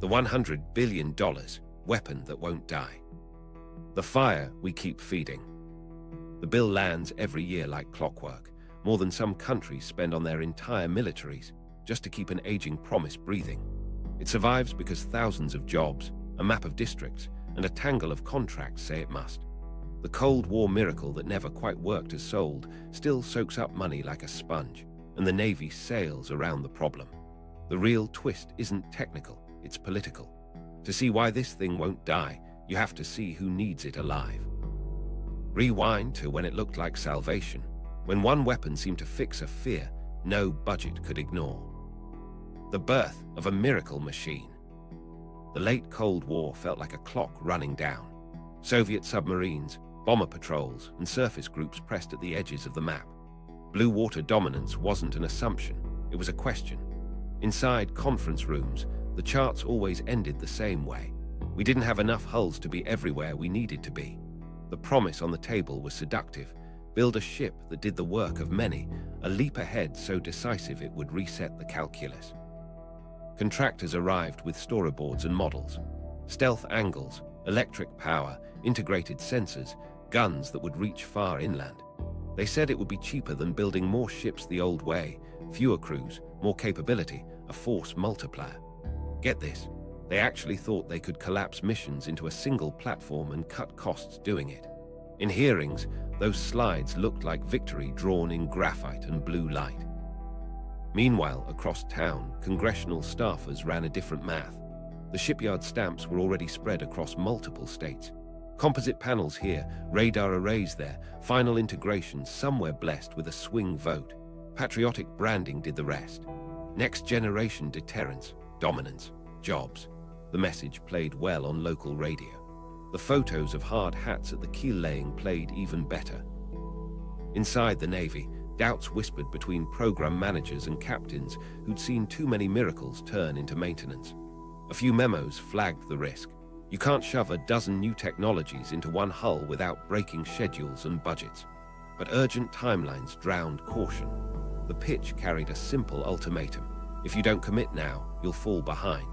The $100 billion weapon that won't die. The fire we keep feeding. The bill lands every year like clockwork, more than some countries spend on their entire militaries just to keep an aging promise breathing. It survives because thousands of jobs, a map of districts, and a tangle of contracts say it must. The Cold War miracle that never quite worked as sold still soaks up money like a sponge, and the Navy sails around the problem. The real twist isn't technical, it's political. To see why this thing won't die, you have to see who needs it alive. Rewind to when it looked like salvation, when one weapon seemed to fix a fear no budget could ignore. The birth of a miracle machine. The late Cold War felt like a clock running down. Soviet submarines, bomber patrols, and surface groups pressed at the edges of the map. Blue water dominance wasn't an assumption, it was a question. Inside conference rooms, the charts always ended the same way. We didn't have enough hulls to be everywhere we needed to be. The promise on the table was seductive. Build a ship that did the work of many, a leap ahead so decisive it would reset the calculus. Contractors arrived with storyboards and models. Stealth angles, electric power, integrated sensors, guns that would reach far inland. They said it would be cheaper than building more ships the old way, fewer crews, more capability, a force multiplier. Get this, they actually thought they could collapse missions into a single platform and cut costs doing it. In hearings, those slides looked like victory drawn in graphite and blue light. Meanwhile, across town, Congressional staffers ran a different math. The shipyard stamps were already spread across multiple states. Composite panels here, radar arrays there, final integration somewhere blessed with a swing vote. Patriotic branding did the rest. Next generation deterrence, dominance, jobs. The message played well on local radio. The photos of hard hats at the keel laying played even better. Inside the Navy, doubts whispered between program managers and captains who'd seen too many miracles turn into maintenance. A few memos flagged the risk. You can't shove a dozen new technologies into one hull without breaking schedules and budgets. But urgent timelines drowned caution. The pitch carried a simple ultimatum. If you don't commit now, you'll fall behind.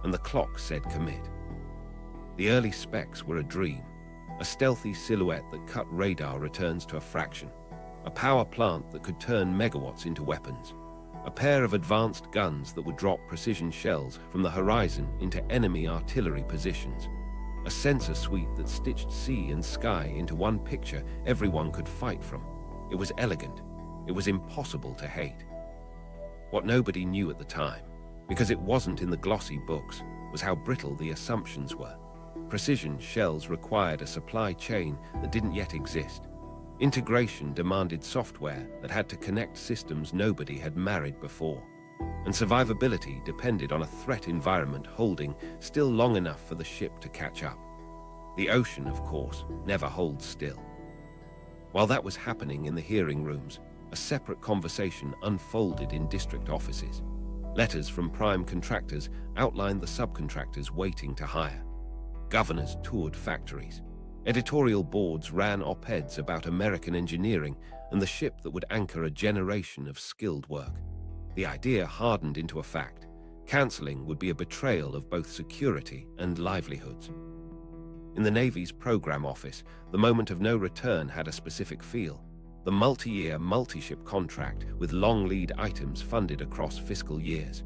And the clock said commit. The early specs were a dream. A stealthy silhouette that cut radar returns to a fraction. A power plant that could turn megawatts into weapons. A pair of advanced guns that would drop precision shells from the horizon into enemy artillery positions. A sensor suite that stitched sea and sky into one picture everyone could fight from. It was elegant. It was impossible to hate. What nobody knew at the time, because it wasn't in the glossy books, was how brittle the assumptions were. Precision shells required a supply chain that didn't yet exist. Integration demanded software that had to connect systems nobody had married before. And survivability depended on a threat environment holding still long enough for the ship to catch up. The ocean, of course, never holds still. While that was happening in the hearing rooms, a separate conversation unfolded in district offices. Letters from prime contractors outlined the subcontractors waiting to hire. Governors toured factories. Editorial boards ran op-eds about American engineering and the ship that would anchor a generation of skilled work. The idea hardened into a fact. Cancelling would be a betrayal of both security and livelihoods. In the Navy's program office, the moment of no return had a specific feel. The multi-year, multi-ship contract with long lead items funded across fiscal years.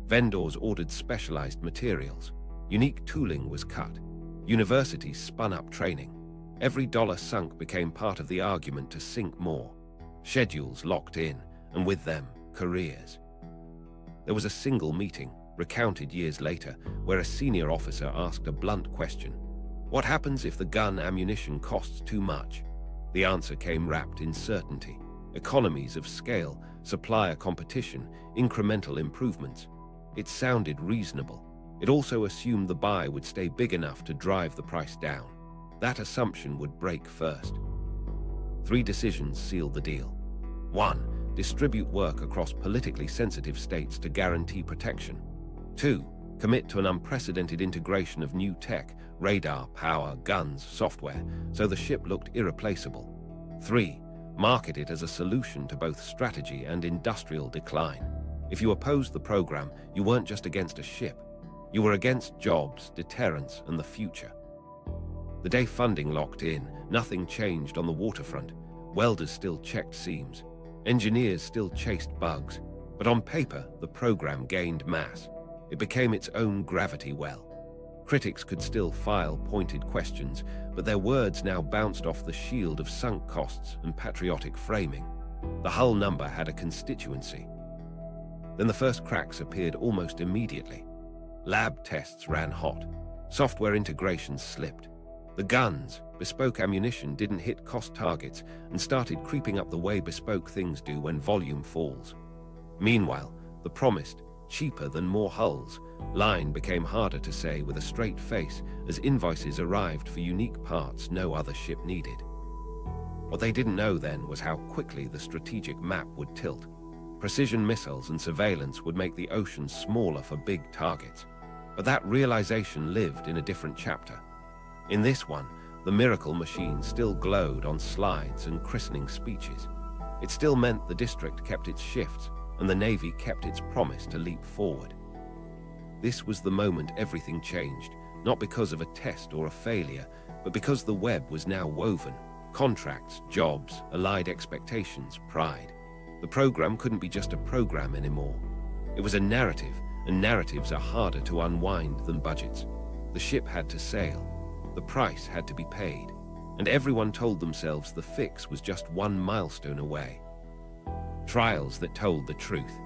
Vendors ordered specialized materials. Unique tooling was cut. Universities spun up training. Every dollar sunk became part of the argument to sink more. Schedules locked in, and with them, careers. There was a single meeting, recounted years later, where a senior officer asked a blunt question. What happens if the gun ammunition costs too much? The answer came wrapped in certainty. Economies of scale, supplier competition, incremental improvements. It sounded reasonable. It also assumed the buy would stay big enough to drive the price down. That assumption would break first. 3 decisions sealed the deal. 1. Distribute work across politically sensitive states to guarantee protection. 2. Commit to an unprecedented integration of new tech, radar, power, guns, software, so the ship looked irreplaceable. 3. Market it as a solution to both strategy and industrial decline. If you opposed the program, you weren't just against a ship. You were against jobs, deterrence, and the future. The day funding locked in, nothing changed on the waterfront. Welders still checked seams. Engineers still chased bugs. But on paper, the program gained mass. It became its own gravity well. Critics could still file pointed questions, but their words now bounced off the shield of sunk costs and patriotic framing. The hull number had a constituency. Then the first cracks appeared almost immediately. Lab tests ran hot. Software integrations slipped. The guns, bespoke ammunition, didn't hit cost targets and started creeping up the way bespoke things do when volume falls. Meanwhile, the promised, cheaper than more hulls, line became harder to say with a straight face as invoices arrived for unique parts no other ship needed. What they didn't know then was how quickly the strategic map would tilt. Precision missiles and surveillance would make the ocean smaller for big targets. But that realization lived in a different chapter. In this one, the miracle machine still glowed on slides and christening speeches. It still meant the district kept its shifts and the Navy kept its promise to leap forward. This was the moment everything changed, not because of a test or a failure, but because the web was now woven. Contracts, jobs, allied expectations, pride. The program couldn't be just a program anymore. It was a narrative, and narratives are harder to unwind than budgets. The ship had to sail. The price had to be paid. And everyone told themselves the fix was just one milestone away. Trials that told the truth.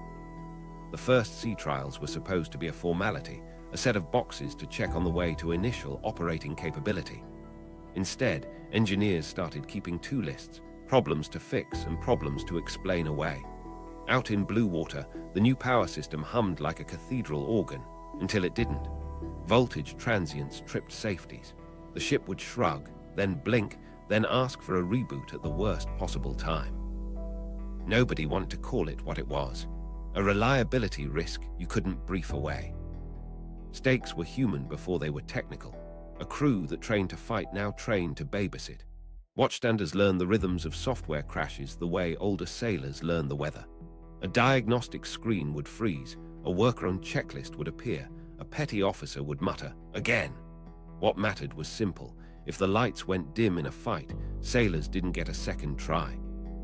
The first sea trials were supposed to be a formality, a set of boxes to check on the way to initial operating capability. Instead, engineers started keeping two lists, problems to fix and problems to explain away. Out in blue water, the new power system hummed like a cathedral organ, until it didn't. Voltage transients tripped safeties. The ship would shrug, then blink, then ask for a reboot at the worst possible time. Nobody wanted to call it what it was. A reliability risk you couldn't brief away. Stakes were human before they were technical. A crew that trained to fight now trained to babysit. Watchstanders learned the rhythms of software crashes the way older sailors learn the weather. A diagnostic screen would freeze, a worker-owned checklist would appear, a petty officer would mutter, "Again." What mattered was simple. If the lights went dim in a fight, sailors didn't get a second try.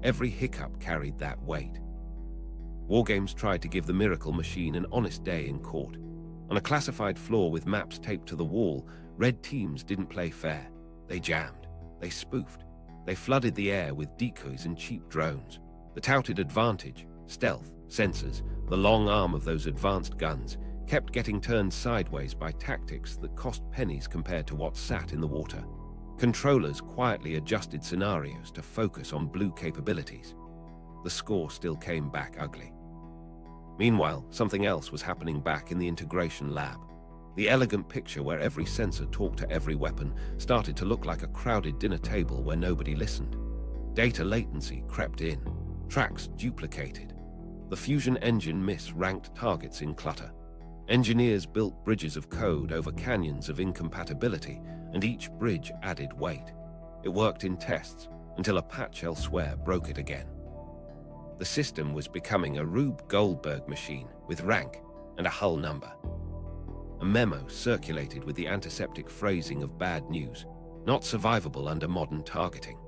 Every hiccup carried that weight. Wargames tried to give the miracle machine an honest day in court. On a classified floor with maps taped to the wall, red teams didn't play fair. They jammed. They spoofed. They flooded the air with decoys and cheap drones. The touted advantage, stealth, sensors, the long arm of those advanced guns, kept getting turned sideways by tactics that cost pennies compared to what sat in the water. Controllers quietly adjusted scenarios to focus on blue capabilities. The score still came back ugly. Meanwhile, something else was happening back in the integration lab. The elegant picture where every sensor talked to every weapon started to look like a crowded dinner table where nobody listened. Data latency crept in. Tracks duplicated. The fusion engine misranked targets in clutter. Engineers built bridges of code over canyons of incompatibility, and each bridge added weight. It worked in tests until a patch elsewhere broke it again. The system was becoming a Rube Goldberg machine with rank and a hull number. A memo circulated with the antiseptic phrasing of bad news, not survivable under modern targeting.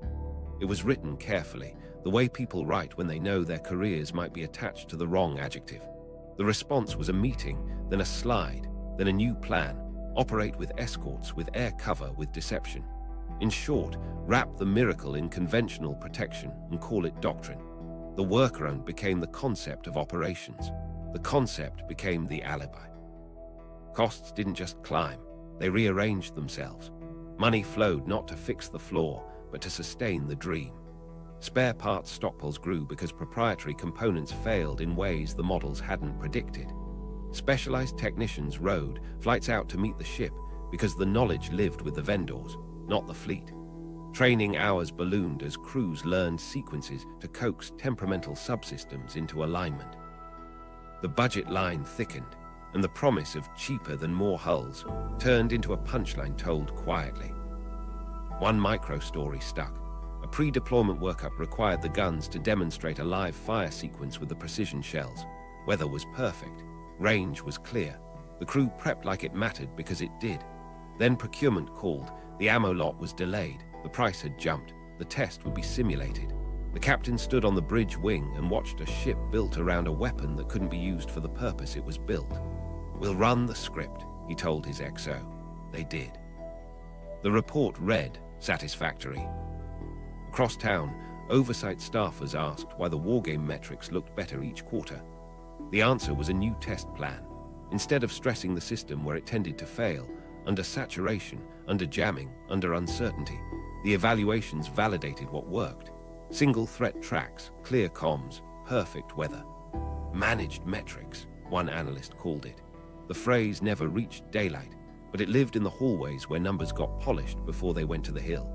It was written carefully, the way people write when they know their careers might be attached to the wrong adjective. The response was a meeting, then a slide, then a new plan, operate with escorts, with air cover, with deception. In short, wrap the miracle in conventional protection and call it doctrine. The workaround became the concept of operations. The concept became the alibi. Costs didn't just climb, they rearranged themselves. Money flowed not to fix the flaw, but to sustain the dream. Spare parts stockpiles grew because proprietary components failed in ways the models hadn't predicted. Specialized technicians rode flights out to meet the ship because the knowledge lived with the vendors, not the fleet. Training hours ballooned as crews learned sequences to coax temperamental subsystems into alignment. The budget line thickened, and the promise of cheaper than more hulls turned into a punchline told quietly. One micro-story stuck. A pre-deployment workup required the guns to demonstrate a live fire sequence with the precision shells. Weather was perfect. Range was clear. The crew prepped like it mattered because it did. Then procurement called, the ammo lot was delayed, the price had jumped, the test would be simulated. The captain stood on the bridge wing and watched a ship built around a weapon that couldn't be used for the purpose it was built. "We'll run the script," he told his XO. They did. The report read, satisfactory. Across town, Oversight staffers asked why the wargame metrics looked better each quarter. The answer was a new test plan. Instead of stressing the system where it tended to fail, under saturation, under jamming, under uncertainty, the evaluations validated what worked. Single threat tracks, clear comms, perfect weather. Managed metrics, one analyst called it. The phrase never reached daylight, but it lived in the hallways where numbers got polished before they went to the hill.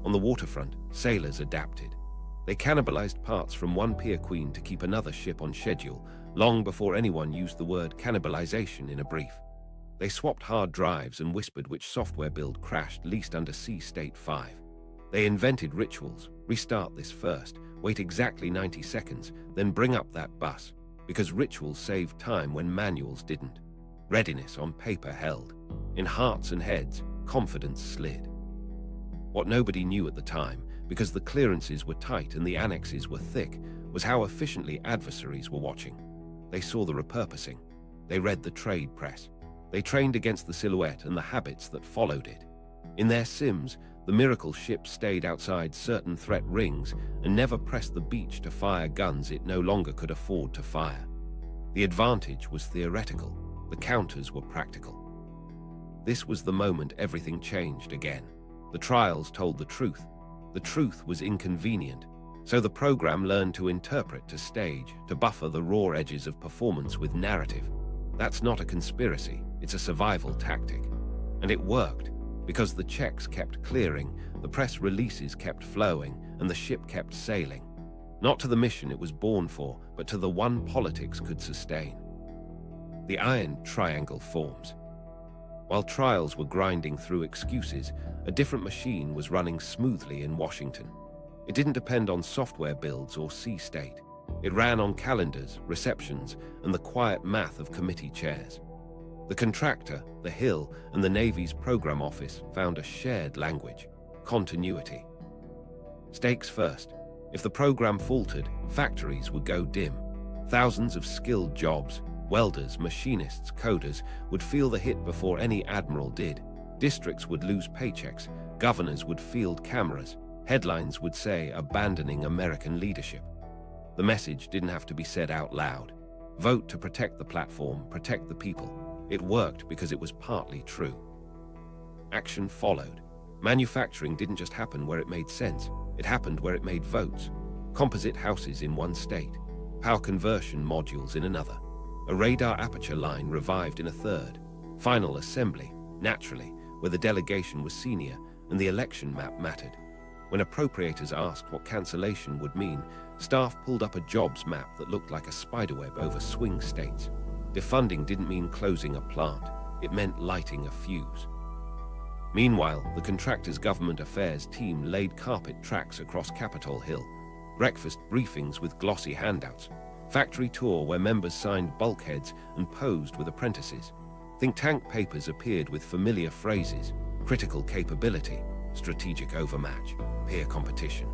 On the waterfront, sailors adapted. They cannibalized parts from one pier queen to keep another ship on schedule, long before anyone used the word cannibalization in a brief. They swapped hard drives and whispered which software build crashed least under Sea State 5. They invented rituals, restart this first, wait exactly 90 seconds, then bring up that bus, because rituals saved time when manuals didn't. Readiness on paper held. In hearts and heads, confidence slid. What nobody knew at the time, because the clearances were tight and the annexes were thick, was how efficiently adversaries were watching. They saw the repurposing. They read the trade press. They trained against the silhouette and the habits that followed it. In their sims, the miracle ship stayed outside certain threat rings and never pressed the beach to fire guns it no longer could afford to fire. The advantage was theoretical. The counters were practical. This was the moment everything changed again. The trials told the truth. The truth was inconvenient, so the program learned to interpret, to stage, to buffer the raw edges of performance with narrative. That's not a conspiracy, it's a survival tactic. And it worked, because the checks kept clearing, the press releases kept flowing, and the ship kept sailing. Not to the mission it was born for, but to the one politics could sustain. The iron triangle forms. While trials were grinding through excuses, a different machine was running smoothly in Washington. It didn't depend on software builds or sea state. It ran on calendars, receptions, and the quiet math of committee chairs. The contractor, the Hill, and the Navy's program office found a shared language: continuity. Stakes first. If the program faltered, factories would go dim. Thousands of skilled jobs, welders, machinists, coders, would feel the hit before any admiral did. Districts would lose paychecks, governors would field cameras, headlines would say abandoning American leadership. The message didn't have to be said out loud. Vote to protect the platform, protect the people. It worked because it was partly true. Action followed. Manufacturing didn't just happen where it made sense. It happened where it made votes. Composite houses in one state, power conversion modules in another. A radar aperture line revived in a third. Final assembly, naturally, where the delegation was senior and the election map mattered. When appropriators asked what cancellation would mean, staff pulled up a jobs map that looked like a spiderweb over swing states. Defunding didn't mean closing a plant. It meant lighting a fuse. Meanwhile, the contractor's government affairs team laid carpet tracks across Capitol Hill. Breakfast briefings with glossy handouts. Factory tour where members signed bulkheads and posed with apprentices. Think tank papers appeared with familiar phrases: critical capability, strategic overmatch, peer competition.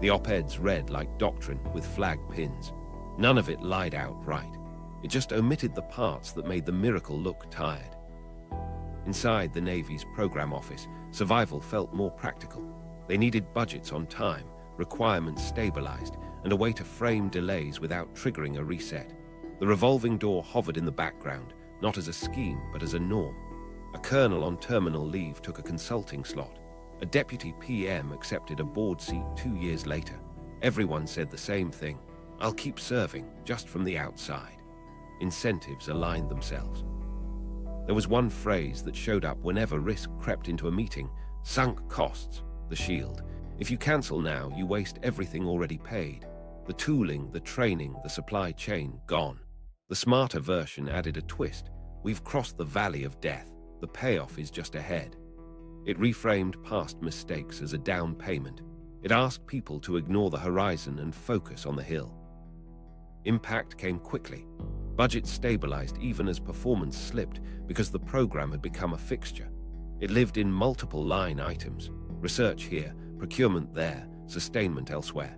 The op-eds read like Doctrine with flag pins. None of it lied outright. It just omitted the parts that made the miracle look tired. Inside the Navy's program office, survival felt more practical. They needed budgets on time, requirements stabilized, and a way to frame delays without triggering a reset. The revolving door hovered in the background, not as a scheme, but as a norm. A colonel on terminal leave took a consulting slot. A deputy PM accepted a board seat 2 years later. Everyone said the same thing: "I'll keep serving, just from the outside." Incentives aligned themselves. There was one phrase that showed up whenever risk crept into a meeting: sunk costs, the shield. If you cancel now, you waste everything already paid. The tooling, the training, the supply chain, gone. The smarter version added a twist: we've crossed the valley of death. The payoff is just ahead. It reframed past mistakes as a down payment. It asked people to ignore the horizon and focus on the hill. Impact came quickly. Budgets stabilized even as performance slipped because the program had become a fixture. It lived in multiple line items, research here, procurement there, sustainment elsewhere.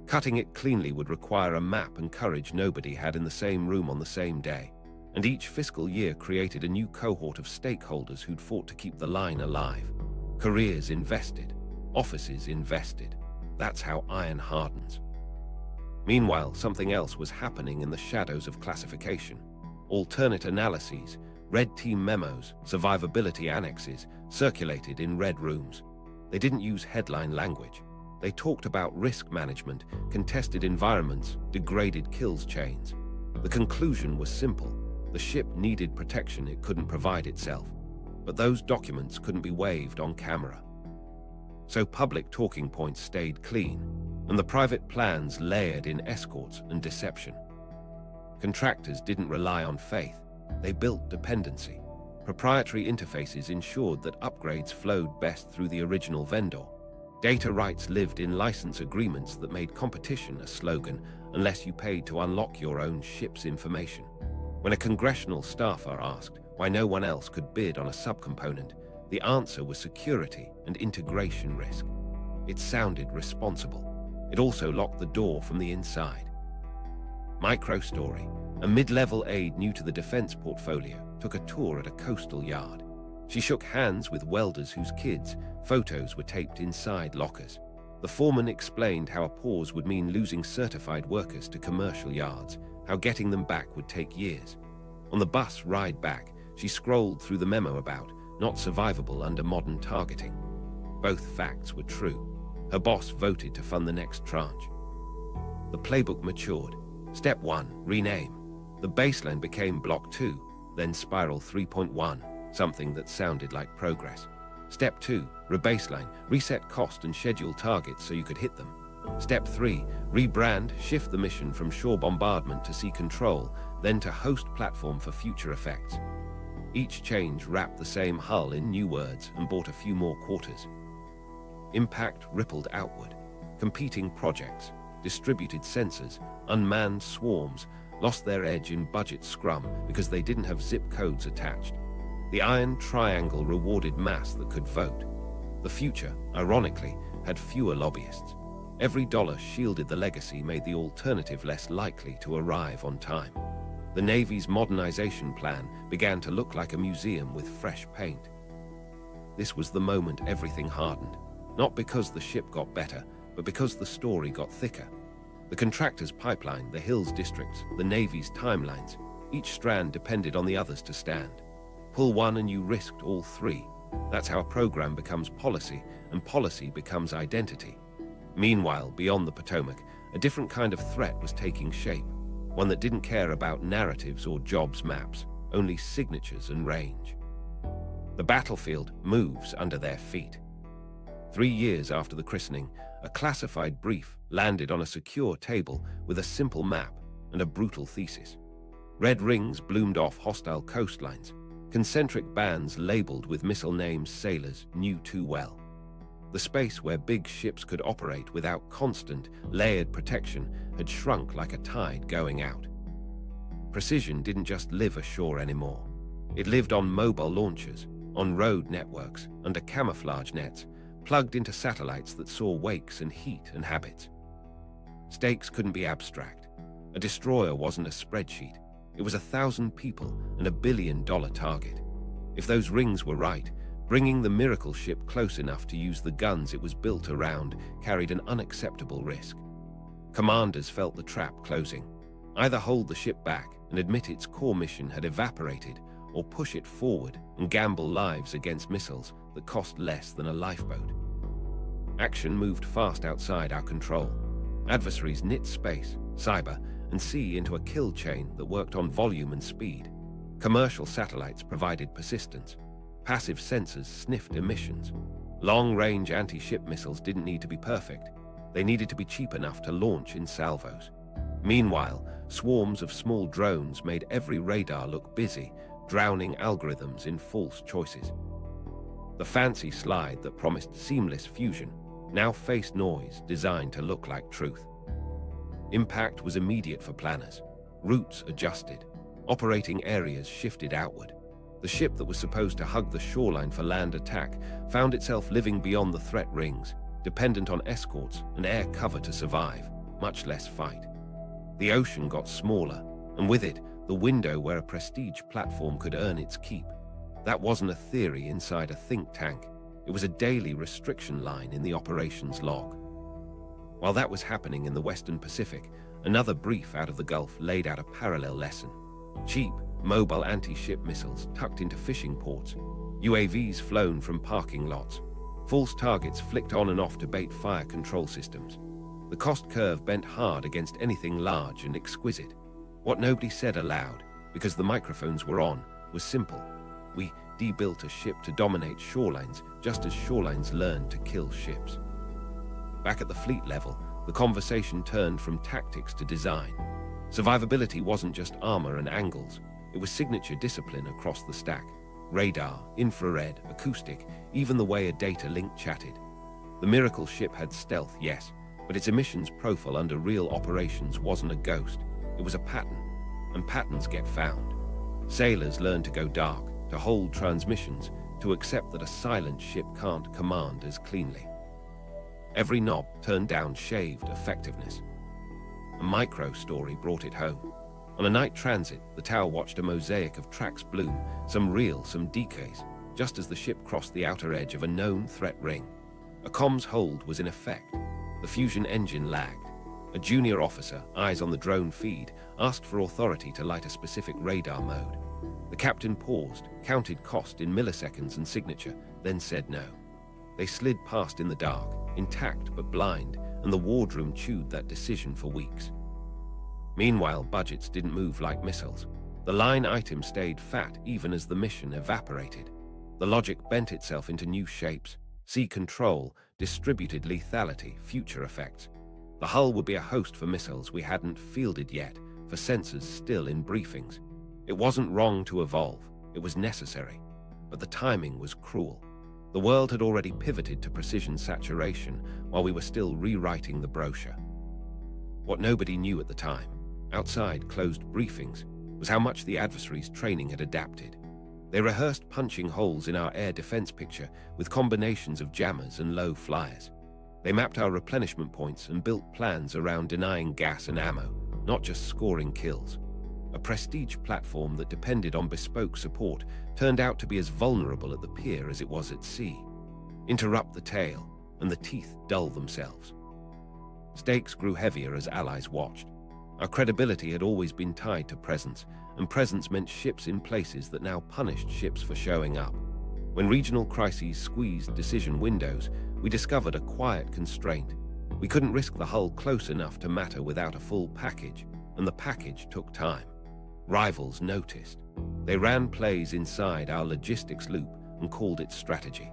Cutting it cleanly would require a map and courage nobody had in the same room on the same day. And each fiscal year created a new cohort of stakeholders who'd fought to keep the line alive. Careers invested, offices invested. That's how iron hardens. Meanwhile, something else was happening in the shadows of classification. Alternate analyses, red team memos, survivability annexes circulated in red rooms. They didn't use headline language. They talked about risk management, contested environments, degraded kills chains. The conclusion was simple. The ship needed protection it couldn't provide itself. But those documents couldn't be waved on camera. So public talking points stayed clean, and the private plans layered in escorts and deception. Contractors didn't rely on faith. They built dependency. Proprietary interfaces ensured that upgrades flowed best through the original vendor. Data rights lived in license agreements that made competition a slogan unless you paid to unlock your own ship's information. When a congressional staffer asked why no one else could bid on a subcomponent, the answer was security and integration risk. It sounded responsible. It also locked the door from the inside. Microstory, a mid-level aide new to the defense portfolio, took a tour at a coastal yard. She shook hands with welders whose kids' photos were taped inside lockers. The foreman explained how a pause would mean losing certified workers to commercial yards, how getting them back would take years. On the bus ride back, she scrolled through the memo about not survivable under modern targeting. Both facts were true. Her boss voted to fund the next tranche. The playbook matured. Step 1, rename. The baseline became Block 2, then Spiral 3.1, something that sounded like progress. Step 2, rebaseline, reset cost and schedule targets so you could hit them. Step 3, rebrand, shift the mission from shore bombardment to sea control, then to host platform for future effects. Each change wrapped the same hull in new words and bought a few more quarters. Impact rippled outward. Competing projects, distributed sensors, unmanned swarms lost their edge in budget scrum because they didn't have zip codes attached. The iron triangle rewarded mass that could vote. The future, ironically, had fewer lobbyists. Every dollar shielded the legacy made the alternative less likely to arrive on time. The Navy's modernization plan began to look like a museum with fresh paint. This was the moment everything hardened, not because the ship got better, but because the story got thicker. The contractor's pipeline, the Hills districts, the Navy's timelines, each strand depended on the others to stand. Pull one and you risked all three. That's how a program becomes policy, and policy becomes identity. Meanwhile, beyond the Potomac, a different kind of threat was taking shape, one that didn't care about narratives or jobs maps, only signatures and range. The battlefield moves under their feet. 3 years after the christening, a classified brief landed on a secure table with a simple map and a brutal thesis. Red rings bloomed off hostile coastlines. Concentric bands labeled with missile names sailors knew too well. The space where big ships could operate without constant, layered protection had shrunk like a tide going out. Precision didn't just live ashore anymore. It lived on mobile launchers, on road networks, under camouflage nets, plugged into satellites that saw wakes and heat and habits. Stakes couldn't be abstract. A destroyer wasn't a spreadsheet. It was 1,000 people and $1 billion target. If those rings were right, bringing the miracle ship close enough to use the guns it was built around carried an unacceptable risk. Commanders felt the trap closing. Either hold the ship back and admit its core mission had evaporated, or push it forward and gamble lives against missiles that cost less than a lifeboat. Action moved fast outside our control. Adversaries knit space, cyber, and sea into a kill chain that worked on volume and speed. Commercial satellites provided persistence. Passive sensors sniffed emissions. Long-range anti-ship missiles didn't need to be perfect. They needed to be cheap enough to launch in salvos. Meanwhile, swarms of small drones made every radar look busy, drowning algorithms in false choices. The fancy slide that promised seamless fusion now faced noise designed to look like truth. Impact was immediate for planners. Routes adjusted. Operating areas shifted outward. The ship that was supposed to hug the shoreline for land attack found itself living beyond the threat rings, dependent on escorts and air cover to survive, much less fight. The ocean got smaller, and with it, the window where a prestige platform could earn its keep. That wasn't a theory inside a think tank. It was a daily restriction line in the operations log. While that was happening in the Western Pacific, another brief out of the Gulf laid out a parallel lesson. Cheap, mobile anti-ship missiles tucked into fishing ports, UAVs flown from parking lots, false targets flicked on and off to bait fire control systems. The cost curve bent hard against anything large and exquisite. What nobody said aloud, because the microphones were on, was simple. We debuilt a ship to dominate shorelines, just as shorelines learned to kill ships. Back at the fleet level, the conversation turned from tactics to design. Survivability wasn't just armor and angles. It was signature discipline across the stack. Radar, infrared, acoustic, even the way a data link chatted. The miracle ship had stealth, yes, but its emissions profile under real operations wasn't a ghost. It was a pattern, and patterns get found. Sailors learn to go dark, to hold transmissions, to accept that a silent ship can't command as cleanly. Every knob turned down shaved effectiveness. A micro story brought it home. On a night transit, the tower watched a mosaic of tracks bloom, some real, some decays, just as the ship crossed the outer edge of a known threat ring. A comms hold was in effect. The fusion engine lagged. A junior officer, eyes on the drone feed, asked for authority to light a specific radar mode. The captain paused, counted cost in milliseconds and signature, then said no. They slid past in the dark, intact but blind, and the wardroom chewed that decision for weeks. Meanwhile, budgets didn't move like missiles. The line item stayed fat even as the mission evaporated. The logic bent itself into new shapes. See control, distributed lethality, future effects. The hull would be a host for missiles we hadn't fielded yet, for sensors still in briefings. It wasn't wrong to evolve, it was necessary. But the timing was cruel. The world had already pivoted to precision saturation while we were still rewriting the brochure. What nobody knew at the time, outside closed briefings, was how much the Adversaries' training had adapted. They rehearsed punching holes in our air defense picture with combinations of jammers and low flyers. They mapped our replenishment points and built plans around denying gas and ammo, not just scoring kills. A prestige platform that depended on bespoke support turned out to be as vulnerable at the pier as it was at sea. Interrupt the tail, and the teeth dull themselves. Stakes grew heavier as allies watched. Our credibility had always been tied to presence, and presence meant ships in places that now punished ships for showing up. When regional crises squeezed decision windows, we discovered a quiet constraint. We couldn't risk the hull close enough to matter without a full package, and the package took time. Rivals noticed. They ran plays inside our logistics loop and called it strategy.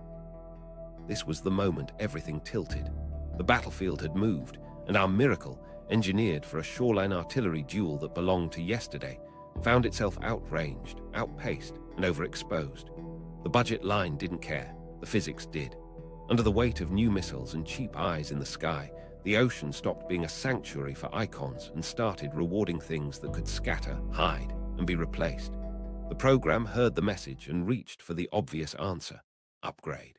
This was the moment everything tilted. The battlefield had moved, and our miracle, engineered for a shoreline artillery duel that belonged to yesterday, found itself outranged, outpaced, and overexposed. The budget line didn't care, the physics did. Under the weight of new missiles and cheap eyes in the sky, the ocean stopped being a sanctuary for icons and started rewarding things that could scatter, hide, and be replaced. The program heard the message and reached for the obvious answer: upgrade.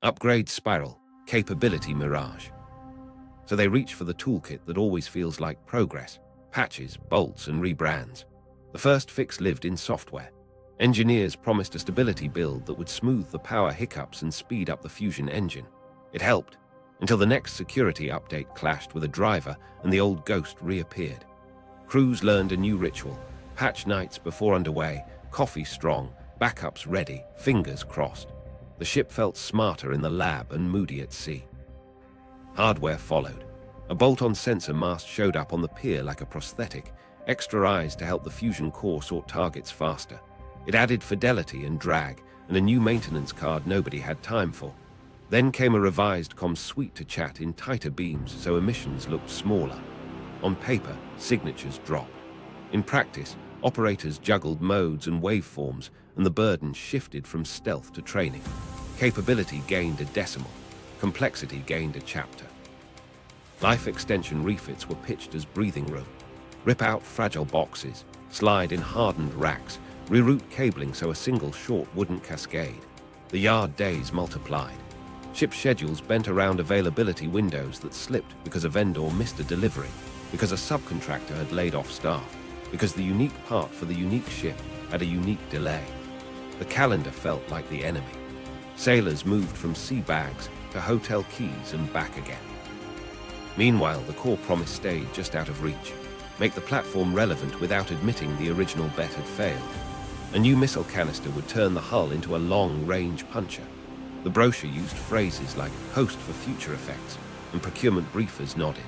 Upgrade spiral, capability mirage. So they reach for the toolkit that always feels like progress: patches, bolts, and rebrands. The first fix lived in software. Engineers promised a stability build that would smooth the power hiccups and speed up the fusion engine. It helped, until the next security update clashed with a driver and the old ghost reappeared. Crews learned a new ritual: patch nights before underway, coffee strong, backups ready, fingers crossed. The ship felt smarter in the lab and moody at sea. Hardware followed. A bolt-on sensor mast showed up on the pier like a prosthetic, extra eyes to help the fusion core sort targets faster. It added fidelity and drag, and a new maintenance card nobody had time for. Then came a revised comms suite to chat in tighter beams so emissions looked smaller. On paper, signatures dropped. In practice, operators juggled modes and waveforms, and the burden shifted from stealth to training. Capability gained a decimal. Complexity gained a chapter. Life extension refits were pitched as breathing room. Rip out fragile boxes, slide in hardened racks, reroute cabling so a single short wouldn't cascade. The yard days multiplied. Ship schedules bent around availability windows that slipped because a vendor missed a delivery, because a subcontractor had laid off staff, because the unique part for the unique ship had a unique delay. The calendar felt like the enemy. Sailors moved from sea bags to hotel keys and back again. Meanwhile, the core promise stayed just out of reach. Make the platform relevant without admitting the original bet had failed. A new missile canister would turn the hull into a long-range puncher. The brochure used phrases like host for future effects, and procurement briefers nodded.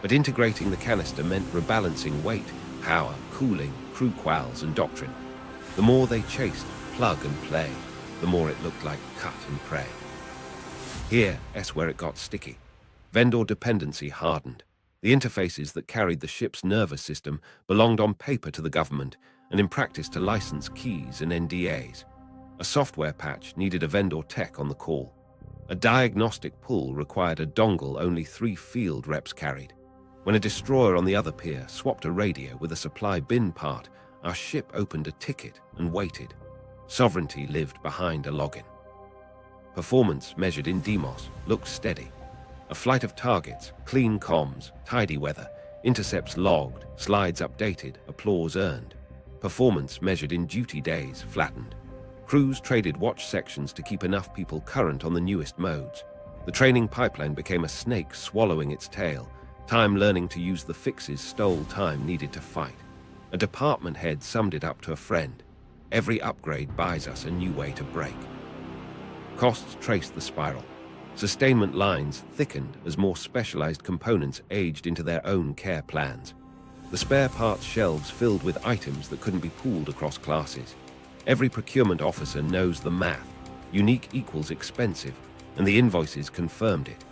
But integrating the canister meant rebalancing weight, power, cooling, crew quals, and doctrine. The more they chased plug and play, the more it looked like cut and pray. Here's where it got sticky. Vendor dependency hardened. The interfaces that carried the ship's nervous system belonged on paper to the government and in practice to license keys and NDAs. A software patch needed a vendor tech on the call. A diagnostic pull required a dongle only 3 field reps carried. When a destroyer on the other pier swapped a radio with a supply bin part, our ship opened a ticket and waited. Sovereignty lived behind a login. Performance measured in DEMOS looked steady. A flight of targets, clean comms, tidy weather, intercepts logged, slides updated, applause earned. Performance measured in duty days flattened. Crews traded watch sections to keep enough people current on the newest modes. The training pipeline became a snake swallowing its tail. Time learning to use the fixes stole time needed to fight. A department head summed it up to a friend. Every upgrade buys us a new way to break. Costs traced the spiral. Sustainment lines thickened as more specialized components aged into their own care plans. The spare parts shelves filled with items that couldn't be pooled across classes. Every procurement officer knows the math. Unique equals expensive, and the invoices confirmed it.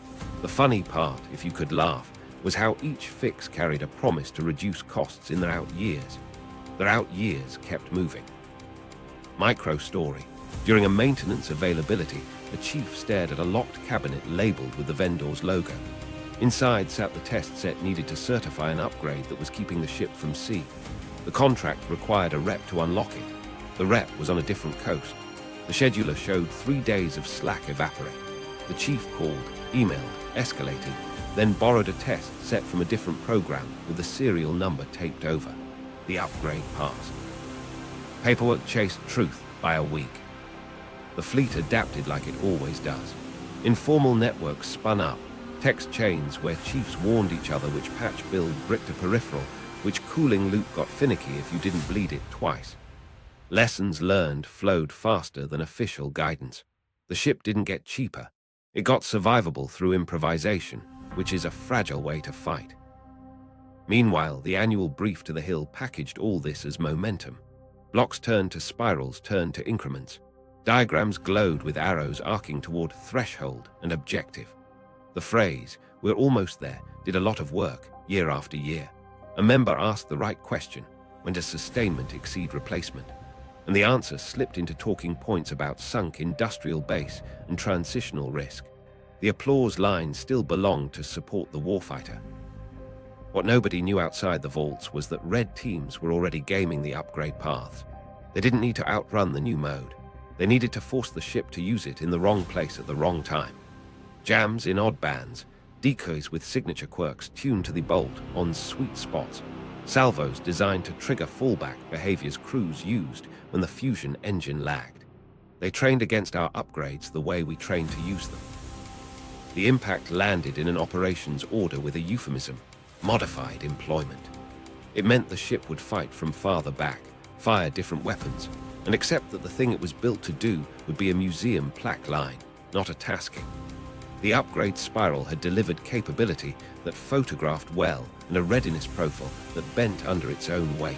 The funny part, if you could laugh, was how each fix carried a promise to reduce costs in their out years. Their out years kept moving. Micro story. During a maintenance availability, a chief stared at a locked cabinet labeled with the vendor's logo. Inside sat the test set needed to certify an upgrade that was keeping the ship from sea. The contract required a rep to unlock it. The rep was on a different coast. The scheduler showed 3 days of slack evaporate. The chief called, emailed, escalated, then borrowed a test set from a different program with the serial number taped over. The upgrade passed. Paperwork chased truth by a week. The fleet adapted like it always does. Informal networks spun up, text chains where chiefs warned each other which patch build bricked a peripheral, which cooling loop got finicky if you didn't bleed it twice. Lessons learned flowed faster than official guidance. The ship didn't get cheaper. It got survivable through improvisation, which is a fragile way to fight. Meanwhile, the annual brief to the Hill packaged all this as momentum. Blocks turned to spirals, turned to increments. Diagrams glowed with arrows arcing toward threshold and objective. The phrase, "we're almost there," did a lot of work, year after year. A member asked the right question: when does sustainment exceed replacement? And the answer slipped into talking points about sunk industrial base and transitional risk. The applause line still belonged to support the warfighter. What nobody knew outside the vaults was that red teams were already gaming the upgrade paths. They didn't need to outrun the new mode. They needed to force the ship to use it in the wrong place at the wrong time. Jams in odd bands, decoys with signature quirks tuned to the bolt on sweet spots, salvos designed to trigger fallback behaviors crews used when the fusion engine lagged. They trained against our upgrades the way we trained to use them. The impact landed in an operations order with a euphemism: modified employment. It meant the ship would fight from farther back, fire different weapons, and accept that the thing it was built to do would be a museum plaque line, not a tasking. The upgrade spiral had delivered capability that photographed well and a readiness profile that bent under its own weight.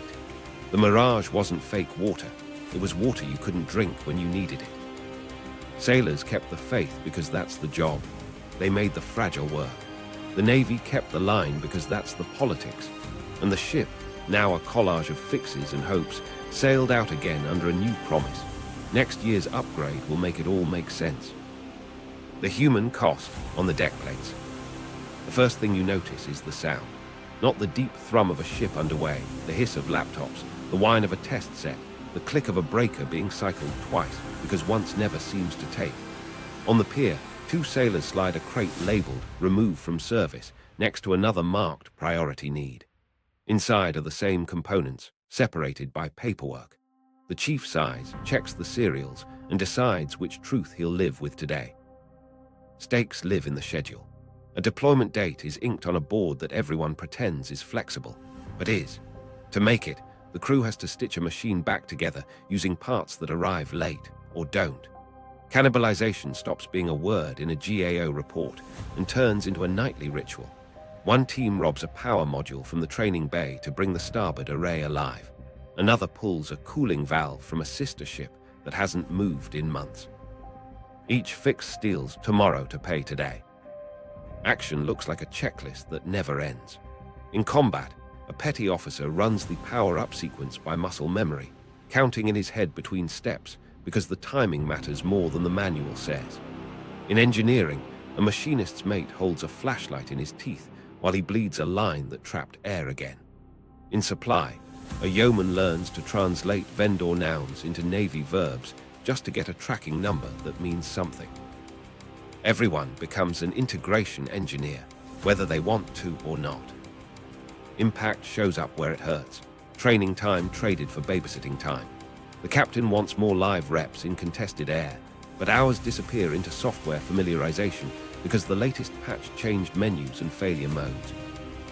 The mirage wasn't fake water. It was water you couldn't drink when you needed it. Sailors kept the faith because that's the job. They made the fragile work. The Navy kept the line because that's the politics. And the ship, now a collage of fixes and hopes, sailed out again under a new promise. Next year's upgrade will make it all make sense. The human cost on the deck plates. The first thing you notice is the sound. Not the deep thrum of a ship underway, the hiss of laptops, the whine of a test set, the click of a breaker being cycled twice because once never seems to take. On the pier, two sailors slide a crate labeled "Removed from Service" next to another marked "Priority Need." Inside are the same components, separated by paperwork. The chief sighs, checks the serials, and decides which truth he'll live with today. Stakes live in the schedule. A deployment date is inked on a board that everyone pretends is flexible, but is. To make it, the crew has to stitch a machine back together using parts that arrive late or don't. Cannibalization stops being a word in a GAO report and turns into a nightly ritual. One team robs a power module from the training bay to bring the starboard array alive. Another pulls a cooling valve from a sister ship that hasn't moved in months. Each fix steals tomorrow to pay today. Action looks like a checklist that never ends. In combat, a petty officer runs the power-up sequence by muscle memory, counting in his head between steps because the timing matters more than the manual says. In engineering, a machinist's mate holds a flashlight in his teeth while he bleeds a line that trapped air again. In supply, a yeoman learns to translate vendor nouns into Navy verbs just to get a tracking number that means something. Everyone becomes an integration engineer, whether they want to or not. Impact shows up where it hurts. Training time traded for babysitting time. The captain wants more live reps in contested air, but hours disappear into software familiarization because the latest patch changed menus and failure modes.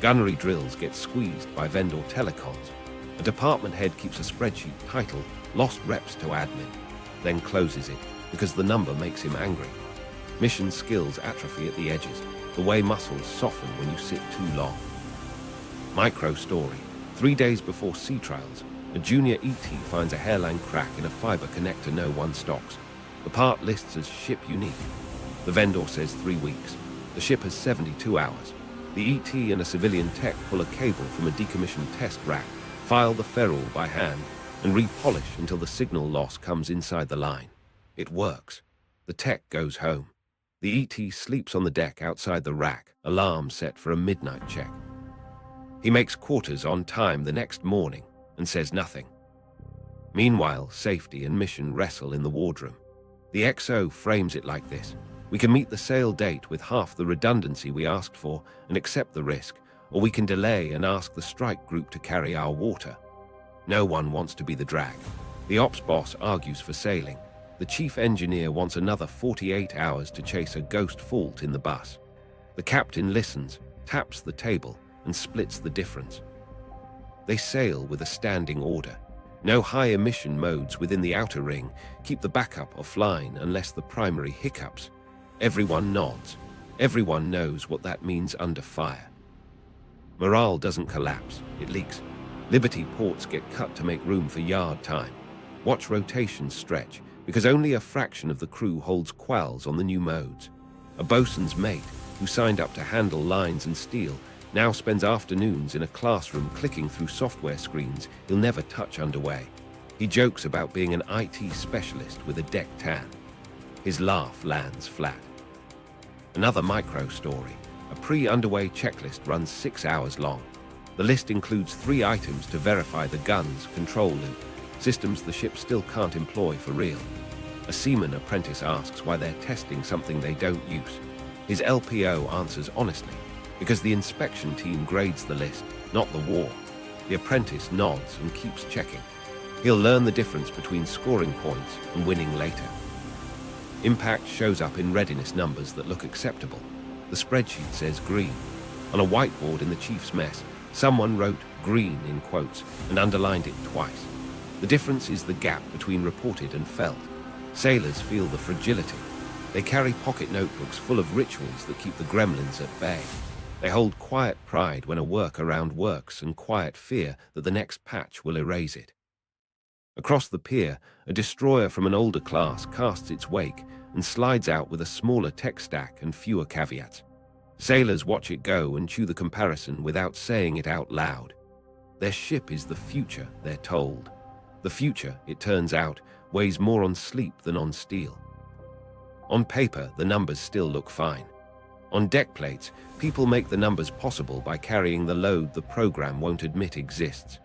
Gunnery drills get squeezed by vendor telecoms. A department head keeps a spreadsheet titled "Lost Reps to Admin," then closes it because the number makes him angry. Mission skills atrophy at the edges, the way muscles soften when you sit too long. Micro story. 3 days before sea trials, a junior ET finds a hairline crack in a fiber connector no one stocks. The part lists as ship unique. The vendor says 3 weeks. The ship has 72 hours. The ET and a civilian tech pull a cable from a decommissioned test rack, file the ferrule by hand, and repolish until the signal loss comes inside the line. It works. The tech goes home. The ET sleeps on the deck outside the rack, alarm set for a midnight check. He makes quarters on time the next morning and says nothing. Meanwhile, safety and mission wrestle in the wardroom. The XO frames it like this: we can meet the sail date with half the redundancy we asked for and accept the risk, or we can delay and ask the strike group to carry our water. No one wants to be the drag. The ops boss argues for sailing. The chief engineer wants another 48 hours to chase a ghost fault in the bus. The captain listens, taps the table, and splits the difference. They sail with a standing order. No high-emission modes within the outer ring, keep the backup offline unless the primary hiccups. Everyone nods. Everyone knows what that means under fire. Morale doesn't collapse, it leaks. Liberty ports get cut to make room for yard time. Watch rotations stretch, because only a fraction of the crew holds quals on the new modes. A bosun's mate, who signed up to handle lines and steel, now spends afternoons in a classroom clicking through software screens he'll never touch underway. He jokes about being an IT specialist with a deck tan. His laugh lands flat. Another micro story. A pre-underway checklist runs 6 hours long. The list includes 3 items to verify the gun's control loop, systems the ship still can't employ for real. A seaman apprentice asks why they're testing something they don't use. His LPO answers honestly, because the inspection team grades the list, not the war. The apprentice nods and keeps checking. He'll learn the difference between scoring points and winning later. Impact shows up in readiness numbers that look acceptable. The spreadsheet says green. On a whiteboard in the chief's mess, someone wrote green in quotes and underlined it twice. The difference is the gap between reported and felt. Sailors feel the fragility. They carry pocket notebooks full of rituals that keep the gremlins at bay. They hold quiet pride when a workaround works and quiet fear that the next patch will erase it. Across the pier, a destroyer from an older class casts its wake and slides out with a smaller tech stack and fewer caveats. Sailors watch it go and chew the comparison without saying it out loud. Their ship is the future, they're told. The future, it turns out, weighs more on sleep than on steel. On paper, the numbers still look fine. On deck plates, people make the numbers possible by carrying the load the program won't admit exists.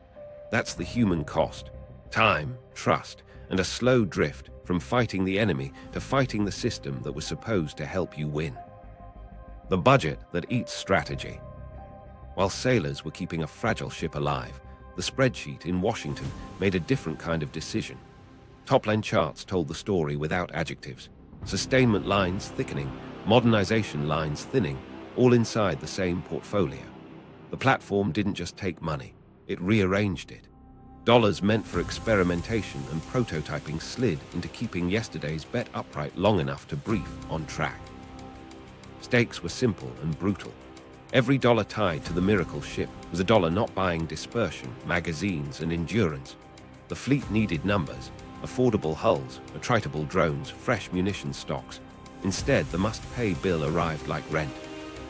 That's the human cost: time, trust, and a slow drift from fighting the enemy to fighting the system that was supposed to help you win. The budget that eats strategy. While sailors were keeping a fragile ship alive, the spreadsheet in Washington made a different kind of decision. Top-line charts told the story without adjectives. Sustainment lines thickening, modernization lines thinning, all inside the same portfolio. The platform didn't just take money, it rearranged it. Dollars meant for experimentation and prototyping slid into keeping yesterday's bet upright long enough to brief on track. Stakes were simple and brutal. Every dollar tied to the miracle ship was a dollar not buying dispersion, magazines, and endurance. The fleet needed numbers, affordable hulls, attritable drones, fresh munition stocks. Instead, the must-pay bill arrived like rent.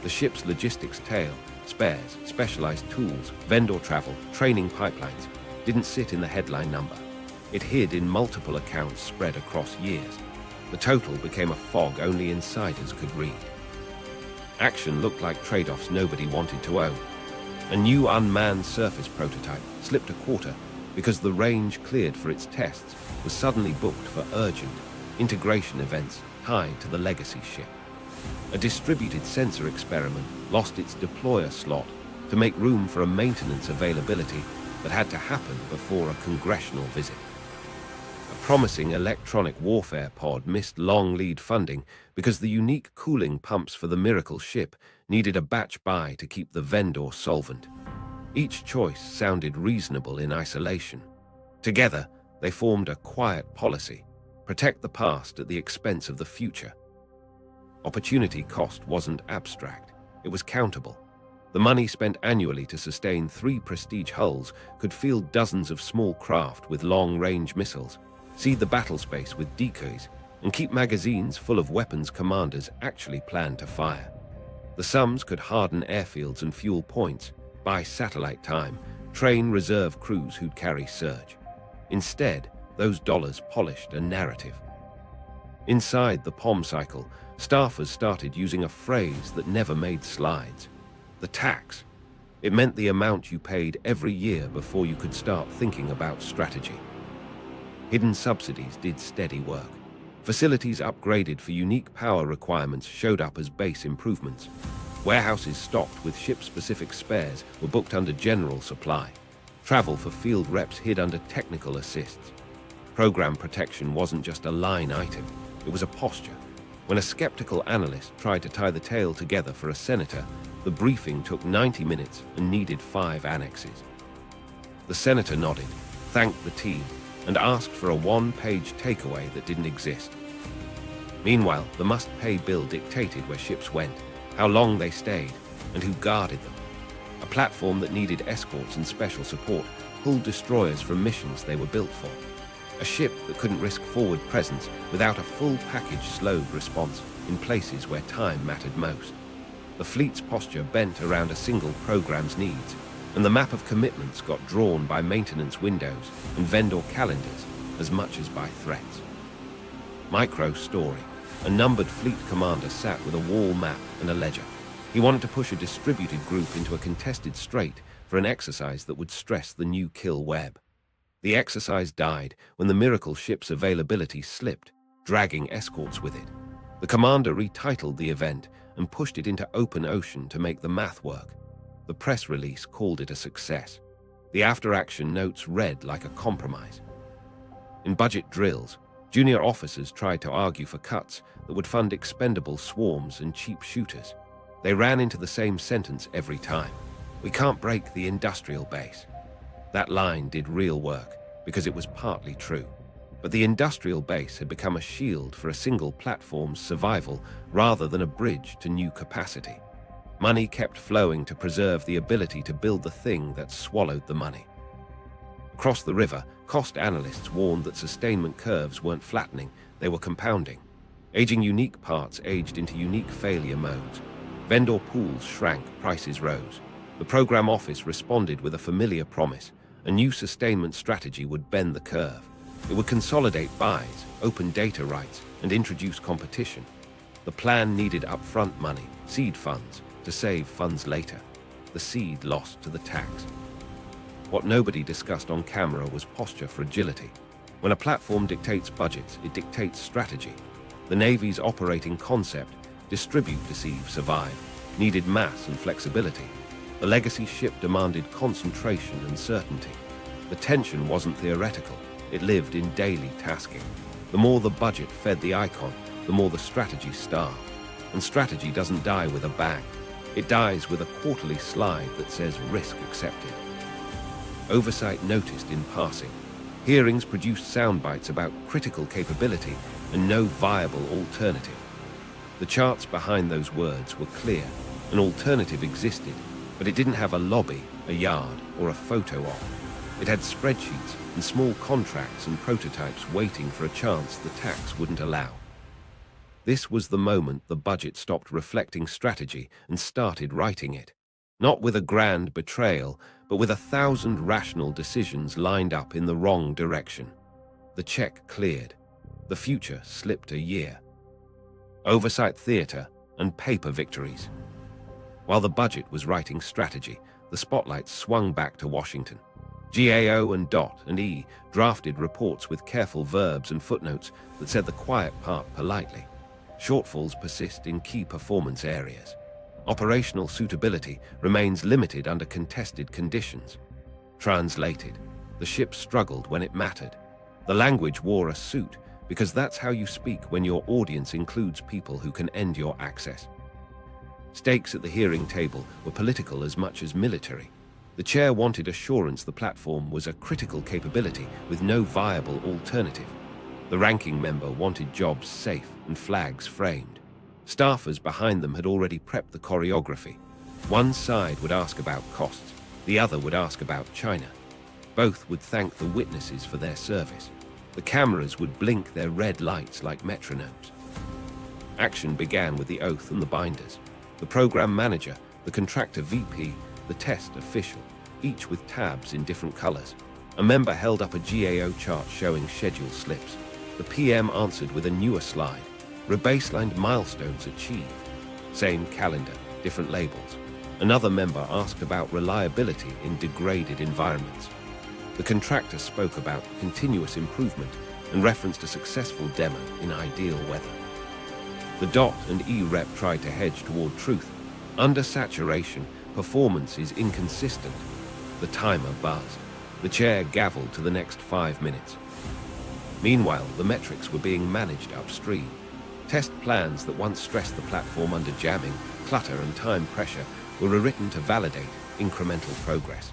The ship's logistics tail, spares, specialized tools, vendor travel, training pipelines, didn't sit in the headline number. It hid in multiple accounts spread across years. The total became a fog only insiders could read. Action looked like trade-offs nobody wanted to own. A new unmanned surface prototype slipped a quarter because the range cleared for its tests was suddenly booked for urgent integration events tied to the legacy ship. A distributed sensor experiment lost its deployer slot to make room for a maintenance availability that had to happen before a congressional visit. A promising electronic warfare pod missed long lead funding because the unique cooling pumps for the miracle ship needed a batch buy to keep the vendor solvent. Each choice sounded reasonable in isolation. Together, they formed a quiet policy: protect the past at the expense of the future. Opportunity cost wasn't abstract, it was countable. The money spent annually to sustain 3 prestige hulls could field dozens of small craft with long-range missiles, seed the battle space with decoys, and keep magazines full of weapons commanders actually planned to fire. The sums could harden airfields and fuel points, buy satellite time, train reserve crews who'd carry surge. Instead, those dollars polished a narrative. Inside the POM cycle, staffers started using a phrase that never made slides: the tax. It meant the amount you paid every year before you could start thinking about strategy. Hidden subsidies did steady work. Facilities upgraded for unique power requirements showed up as base improvements. Warehouses stocked with ship-specific spares were booked under general supply. Travel for field reps hid under technical assists. Program protection wasn't just a line item, it was a posture. When a skeptical analyst tried to tie the tale together for a senator, the briefing took 90 minutes and needed 5 annexes. The senator nodded, thanked the team, and asked for a 1-page takeaway that didn't exist. Meanwhile, the must-pay bill dictated where ships went, how long they stayed, and who guarded them. A platform that needed escorts and special support pulled destroyers from missions they were built for. A ship that couldn't risk forward presence without a full package slowed response in places where time mattered most. The fleet's posture bent around a single program's needs, and the map of commitments got drawn by maintenance windows and vendor calendars as much as by threats. Micro story. A numbered fleet commander sat with a wall map and a ledger. He wanted to push a distributed group into a contested strait for an exercise that would stress the new kill web. The exercise died when the miracle ship's availability slipped, dragging escorts with it. The commander retitled the event and pushed it into open ocean to make the math work. The press release called it a success. The after-action notes read like a compromise. In budget drills, junior officers tried to argue for cuts that would fund expendable swarms and cheap shooters. They ran into the same sentence every time: we can't break the industrial base. That line did real work because it was partly true. But the industrial base had become a shield for a single platform's survival rather than a bridge to new capacity. Money kept flowing to preserve the ability to build the thing that swallowed the money. Across the river, cost analysts warned that sustainment curves weren't flattening, they were compounding. Aging unique parts aged into unique failure modes. Vendor pools shrank, prices rose. The program office responded with a familiar promise: a new sustainment strategy would bend the curve. It would consolidate buys, open data rights, and introduce competition. The plan needed upfront money, seed funds, to save funds later. The seed lost to the tax. What nobody discussed on camera was posture fragility. When a platform dictates budgets, it dictates strategy. The Navy's operating concept, distribute, deceive, survive, needed mass and flexibility. The legacy ship demanded concentration and certainty. The tension wasn't theoretical, it lived in daily tasking. The more the budget fed the icon, the more the strategy starved. And strategy doesn't die with a bang. It dies with a quarterly slide that says risk accepted. Oversight noticed in passing. Hearings produced sound bites about critical capability and no viable alternative. The charts behind those words were clear. An alternative existed, but it didn't have a lobby, a yard, or a photo op. It had spreadsheets and small contracts and prototypes waiting for a chance the tax wouldn't allow. This was the moment the budget stopped reflecting strategy and started writing it. Not with a grand betrayal, but with 1,000 rational decisions lined up in the wrong direction. The check cleared. The future slipped a year. Oversight theater and paper victories. While the budget was writing strategy, the spotlight swung back to Washington. GAO and DOT and E drafted reports with careful verbs and footnotes that said the quiet part politely. Shortfalls persist in key performance areas. Operational suitability remains limited under contested conditions. Translated, the ship struggled when it mattered. The language wore a suit because that's how you speak when your audience includes people who can end your access. Stakes at the hearing table were political as much as military. The chair wanted assurance the platform was a critical capability with no viable alternative. The ranking member wanted jobs safe and flags framed. Staffers behind them had already prepped the choreography. One side would ask about costs, the other would ask about China. Both would thank the witnesses for their service. The cameras would blink their red lights like metronomes. Action began with the oath and the binders. The program manager, the contractor VP, the test official, each with tabs in different colors. A member held up a GAO chart showing schedule slips. The PM answered with a newer slide. Rebaselined milestones achieved. Same calendar, different labels. Another member asked about reliability in degraded environments. The contractor spoke about continuous improvement and referenced a successful demo in ideal weather. The DOT and E rep tried to hedge toward truth. Under saturation, performance is inconsistent. The timer buzzed. The chair gavelled to the next 5 minutes. Meanwhile, the metrics were being managed upstream. Test plans that once stressed the platform under jamming, clutter, and time pressure were rewritten to validate incremental progress.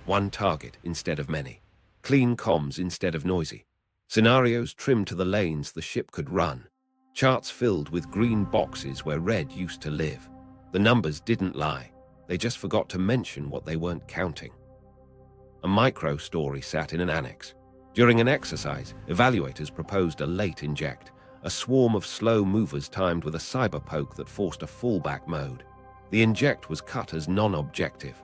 One target instead of many. Clean comms instead of noisy. Scenarios trimmed to the lanes the ship could run. Charts filled with green boxes where red used to live. The numbers didn't lie. They just forgot to mention what they weren't counting. A micro story sat in an annex. During an exercise, evaluators proposed a late inject, a swarm of slow movers timed with a cyber poke that forced a fallback mode. The inject was cut as non-objective.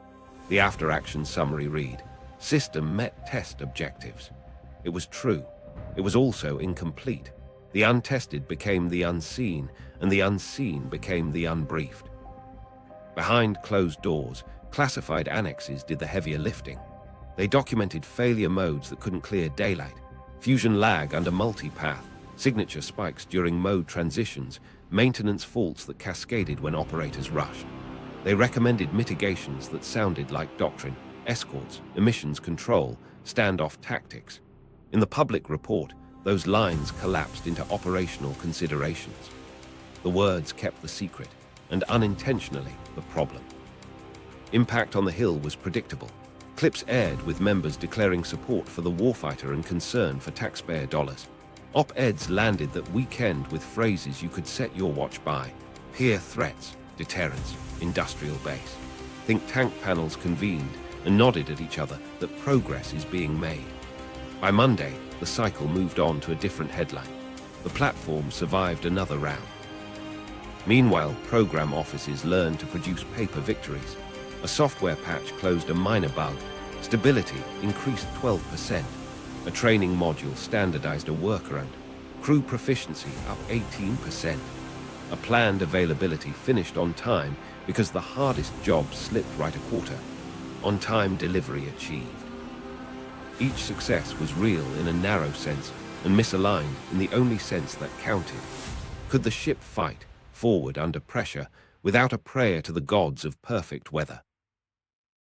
The after-action summary read, "System met test objectives." It was true. It was also incomplete. The untested became the unseen, and the unseen became the unbriefed. Behind closed doors, classified annexes did the heavier lifting. They documented failure modes that couldn't clear daylight, fusion lag under multipath, signature spikes during mode transitions, maintenance faults that cascaded when operators rushed. They recommended mitigations that sounded like Doctrine, escorts, emissions control, standoff tactics. In the public report, those lines collapsed into operational considerations. The words kept the secret, and unintentionally, the problem. Impact on the Hill was predictable. Clips aired with members declaring support for the warfighter and concern for taxpayer dollars. Op-eds landed that weekend with phrases you could set your watch by: peer threats, deterrence, industrial base. Think tank panels convened and nodded at each other that progress is being made. By Monday, the cycle moved on to a different headline. The platform survived another round. Meanwhile, program offices learned to produce paper victories. A software patch closed a minor bug. Stability increased 12%. A training module standardized a workaround. Crew proficiency up 18%. A planned availability finished on time because the hardest jobs slipped right a quarter. On-time delivery achieved. Each success was real in a narrow sense and misaligned in the only sense that counted. Could the ship fight forward under pressure without a prayer to the gods of perfect weather?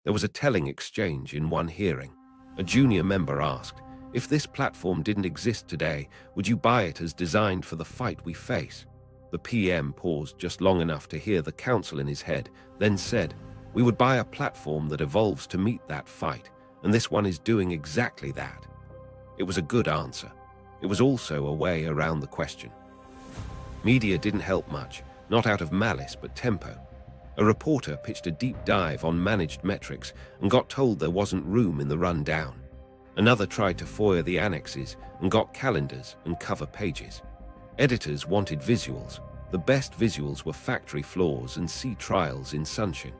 There was a telling exchange in one hearing. A junior member asked, "If this platform didn't exist today, would you buy it as designed for the fight we face?" The PM paused just long enough to hear the counsel in his head, then said, "We would buy a platform that evolves to meet that fight, and this one is doing exactly that." It was a good answer. It was also a way around the question. Media didn't help much, not out of malice but tempo. A reporter pitched a deep dive on managed metrics and got told there wasn't room in the rundown. Another tried to foil the annexes and got calendars and cover pages. Editors wanted visuals. The best visuals were factory floors and sea trials in sunshine.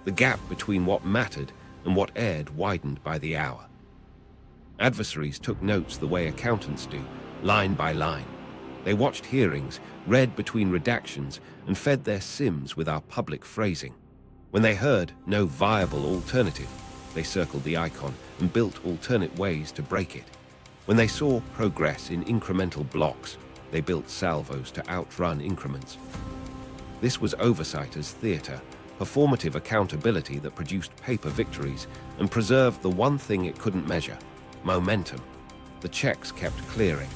The gap between what mattered and what aired widened by the hour. Adversaries took notes the way accountants do, line by line. They watched hearings, read between redactions, and fed their sims with our public phrasing. When they heard no viable alternative, they circled the icon and built alternate ways to break it. When they saw progress in incremental blocks, they built salvos to outrun increments. This was Oversight as theater, performative accountability that produced paper victories and preserved the one thing it couldn't measure: momentum. The checks kept clearing.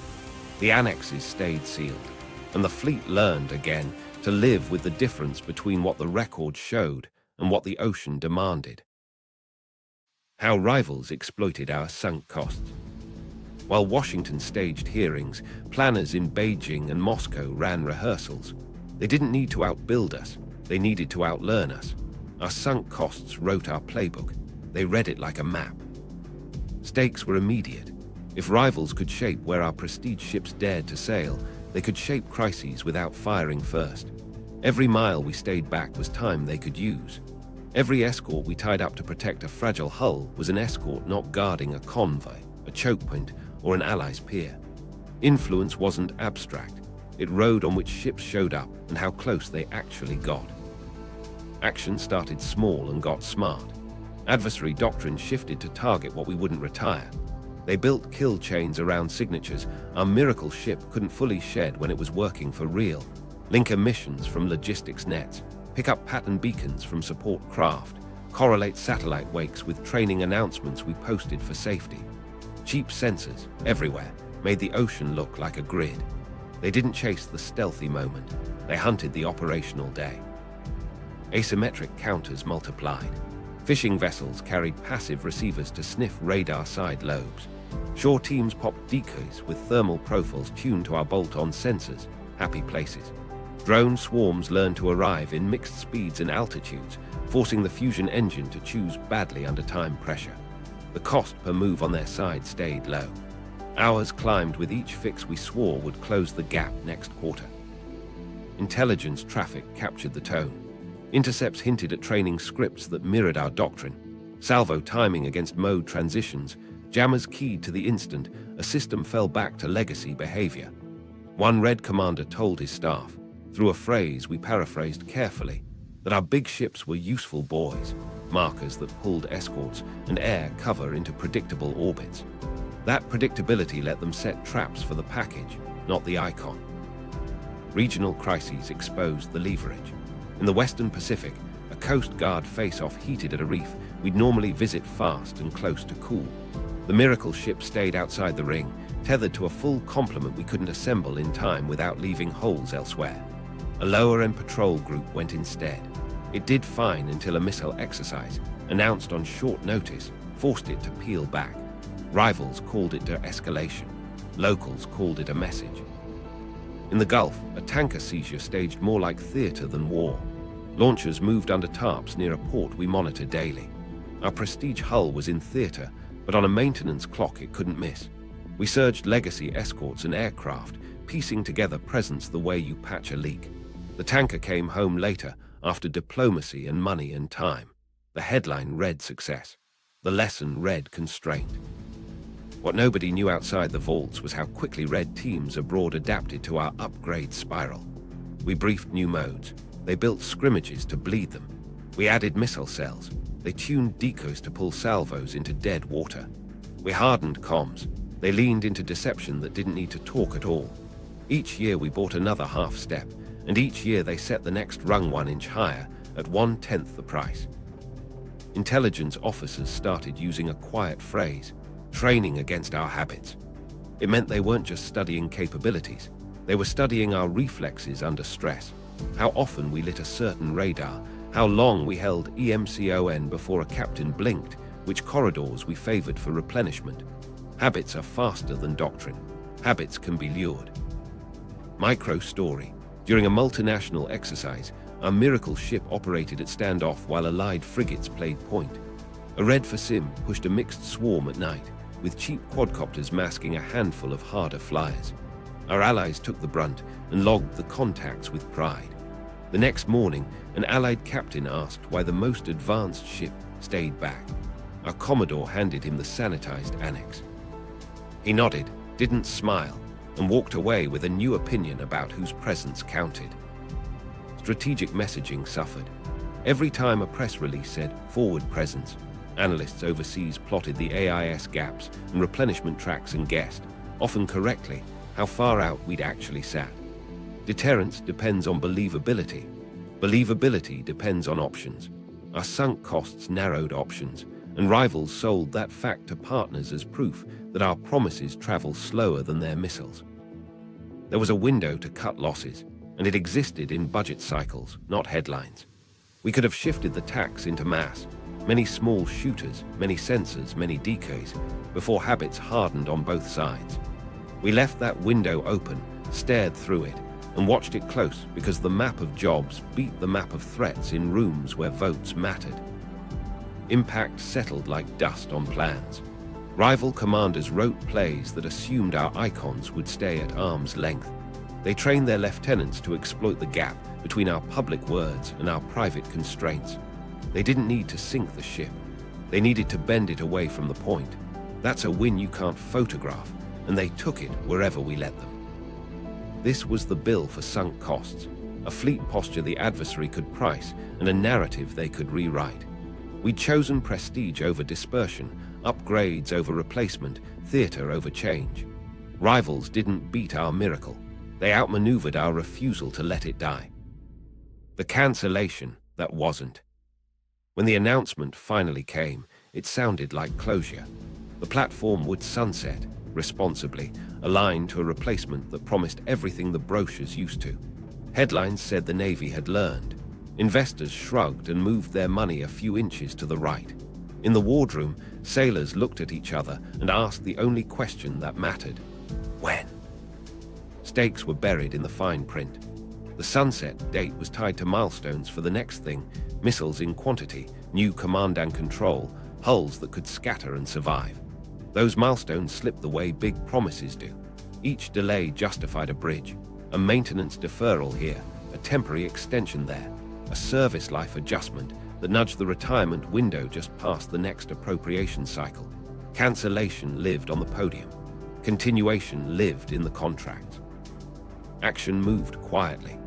The annexes stayed sealed, and the fleet learned again to live with the difference between what the record showed and what the ocean demanded. How rivals exploited our sunk costs. While Washington staged hearings, planners in Beijing and Moscow ran rehearsals. They didn't need to outbuild us, they needed to outlearn us. Our sunk costs wrote our playbook. They read it like a map. Stakes were immediate. If rivals could shape where our prestige ships dared to sail, they could shape crises without firing first. Every mile we stayed back was time they could use. Every escort we tied up to protect a fragile hull was an escort not guarding a convoy, a choke point, or an ally's pier. Influence wasn't abstract. It rode on which ships showed up and how close they actually got. Action started small and got smart. Adversary doctrine shifted to target what we wouldn't retire. They built kill chains around signatures our miracle ship couldn't fully shed when it was working for real. Link emissions from logistics nets. Pick up pattern beacons from support craft. Correlate satellite wakes with training announcements we posted for safety. Cheap sensors, everywhere, made the ocean look like a grid. They didn't chase the stealthy moment. They hunted the operational day. Asymmetric counters multiplied. Fishing vessels carried passive receivers to sniff radar side lobes. Shore teams popped decoys with thermal profiles tuned to our bolt-on sensors, happy places. Drone swarms learned to arrive in mixed speeds and altitudes, forcing the fusion engine to choose badly under time pressure. The cost per move on their side stayed low. Hours climbed with each fix we swore would close the gap next quarter. Intelligence traffic captured the tone. Intercepts hinted at training scripts that mirrored our doctrine. Salvo timing against mode transitions. Jammers keyed to the instant a system fell back to legacy behavior. One Red commander told his staff, through a phrase we paraphrased carefully, that our big ships were useful buoys, markers that pulled escorts and air cover into predictable orbits. That predictability let them set traps for the package, not the icon. Regional crises exposed the leverage. In the Western Pacific, a Coast Guard face-off heated at a reef we'd normally visit fast and close to cool. The miracle ship stayed outside the ring, tethered to a full complement we couldn't assemble in time without leaving holes elsewhere. A lower-end patrol group went instead. It did fine until a missile exercise, announced on short notice, forced it to peel back. Rivals called it de-escalation. Locals called it a message. In the Gulf, a tanker seizure staged more like theater than war. Launchers moved under tarps near a port we monitor daily. Our prestige hull was in theater, but on a maintenance clock it couldn't miss. We surged legacy escorts and aircraft, piecing together presence the way you patch a leak. The tanker came home later, after diplomacy and money and time. The headline read success. The lesson read constraint. What nobody knew outside the vaults was how quickly red teams abroad adapted to our upgrade spiral. We briefed new modes. They built scrimmages to bleed them. We added missile cells. They tuned decoys to pull salvos into dead water. We hardened comms. They leaned into deception that didn't need to talk at all. Each year we bought another half step, and each year they set the next rung 1 inch higher at 1/10 the price. Intelligence officers started using a quiet phrase, training against our habits. It meant they weren't just studying capabilities, they were studying our reflexes under stress, how often we lit a certain radar, how long we held EMCON before a captain blinked, which corridors we favored for replenishment. Habits are faster than doctrine. Habits can be lured. Micro story. During a multinational exercise, our miracle ship operated at standoff while Allied frigates played point. A red for sim pushed a mixed swarm at night, with cheap quadcopters masking a handful of harder flyers. Our allies took the brunt and logged the contacts with pride. The next morning, an Allied captain asked why the most advanced ship stayed back. Our Commodore handed him the sanitized annex. He nodded, didn't smile, and walked away with a new opinion about whose presence counted. Strategic messaging suffered. Every time a press release said forward presence, analysts overseas plotted the AIS gaps and replenishment tracks and guessed, often correctly, how far out we'd actually sat. Deterrence depends on believability. Believability depends on options. Our sunk costs narrowed options, and rivals sold that fact to partners as proof that our promises travel slower than their missiles. There was a window to cut losses, and it existed in budget cycles, not headlines. We could have shifted the tax into mass, many small shooters, many sensors, many decoys, before habits hardened on both sides. We left that window open, stared through it, and watched it close because the map of jobs beat the map of threats in rooms where votes mattered. Impact settled like dust on plans. Rival commanders wrote plays that assumed our icons would stay at arm's length. They trained their lieutenants to exploit the gap between our public words and our private constraints. They didn't need to sink the ship. They needed to bend it away from the point. That's a win you can't photograph, and they took it wherever we let them. This was the bill for sunk costs, a fleet posture the adversary could price and a narrative they could rewrite. We'd chosen prestige over dispersion, upgrades over replacement, theater over change. Rivals didn't beat our miracle. They outmaneuvered our refusal to let it die. The cancellation that wasn't. When the announcement finally came, it sounded like closure. The platform would sunset, responsibly, aligned to a replacement that promised everything the brochures used to. Headlines said the Navy had learned. Investors shrugged and moved their money a few inches to the right. In the wardroom, sailors looked at each other and asked the only question that mattered: when? Stakes were buried in the fine print. The sunset date was tied to milestones for the next thing: missiles in quantity, new command and control, hulls that could scatter and survive. Those milestones slipped the way big promises do. Each delay justified a bridge, a maintenance deferral here, a temporary extension there, a service life adjustment that nudged the retirement window just past the next appropriation cycle. Cancellation lived on the podium. Continuation lived in the contract. Action moved quietly.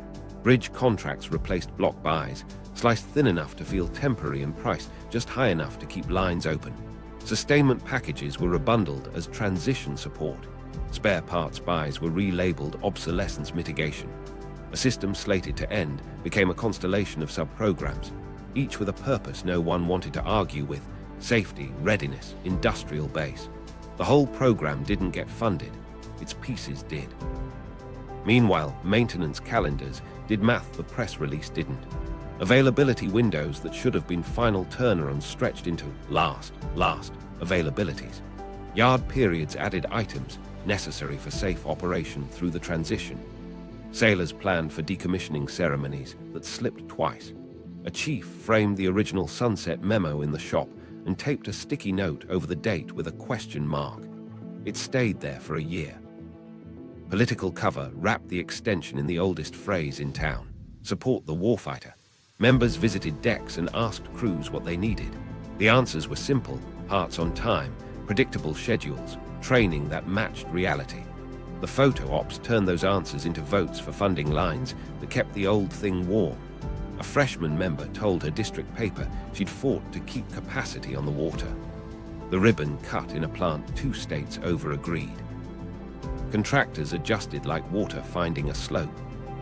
Bridge contracts replaced block buys, sliced thin enough to feel temporary and priced just high enough to keep lines open. Sustainment packages were rebundled as transition support. Spare parts buys were relabeled obsolescence mitigation. A system slated to end became a constellation of sub-programs, each with a purpose no one wanted to argue with: safety, readiness, industrial base. The whole program didn't get funded, its pieces did. Meanwhile, maintenance calendars did math the press release didn't. Availability windows that should have been final turnarounds stretched into last availabilities. Yard periods added items necessary for safe operation through the transition. Sailors planned for decommissioning ceremonies that slipped twice. A chief framed the original sunset memo in the shop and taped a sticky note over the date with a question mark. It stayed there for a year. Political cover wrapped the extension in the oldest phrase in town: support the warfighter. Members visited decks and asked crews what they needed. The answers were simple: parts on time, predictable schedules, training that matched reality. The photo ops turned those answers into votes for funding lines that kept the old thing warm. A freshman member told her district paper she'd fought to keep capacity on the water. the ribbon cut in a plant 2 states over agreed. Contractors adjusted like water finding a slope.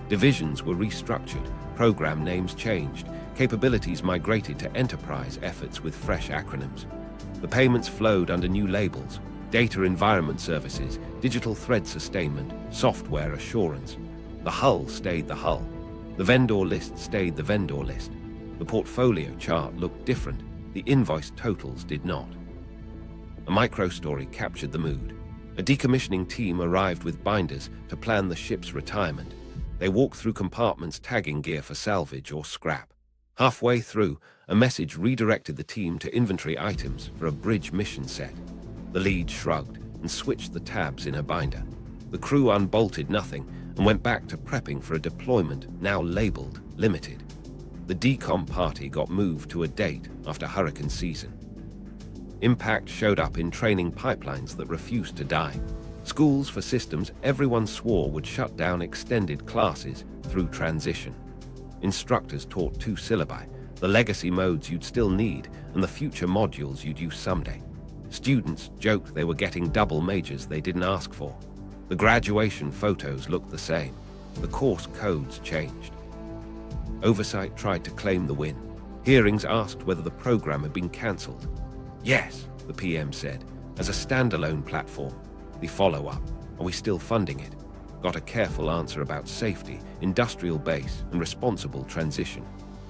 Divisions were restructured, program names changed, capabilities migrated to enterprise efforts with fresh acronyms. The payments flowed under new labels: data environment services, digital thread sustainment, software assurance. The hull stayed the hull. The vendor list stayed the vendor list. The portfolio chart looked different. The invoice totals did not. A micro-story captured the mood. A decommissioning team arrived with binders to plan the ship's retirement. They walked through compartments tagging gear for salvage or scrap. Halfway through, a message redirected the team to inventory items for a bridge mission set. The lead shrugged and switched the tabs in her binder. The crew unbolted nothing and went back to prepping for a deployment now labeled limited. The decom party got moved to a date after hurricane season. Impact showed up in training pipelines that refused to die. Schools for systems everyone swore would shut down extended classes through transition. Instructors taught 2 syllabi, the legacy modes you'd still need and the future modules you'd use someday. Students joked they were getting double majors they didn't ask for. The graduation photos looked the same. The course codes changed. Oversight tried to claim the win. Hearings asked whether the program had been cancelled. Yes, the PM said, as a standalone platform. The follow-up, are we still funding it? Got a careful answer about safety, industrial base, and responsible transition.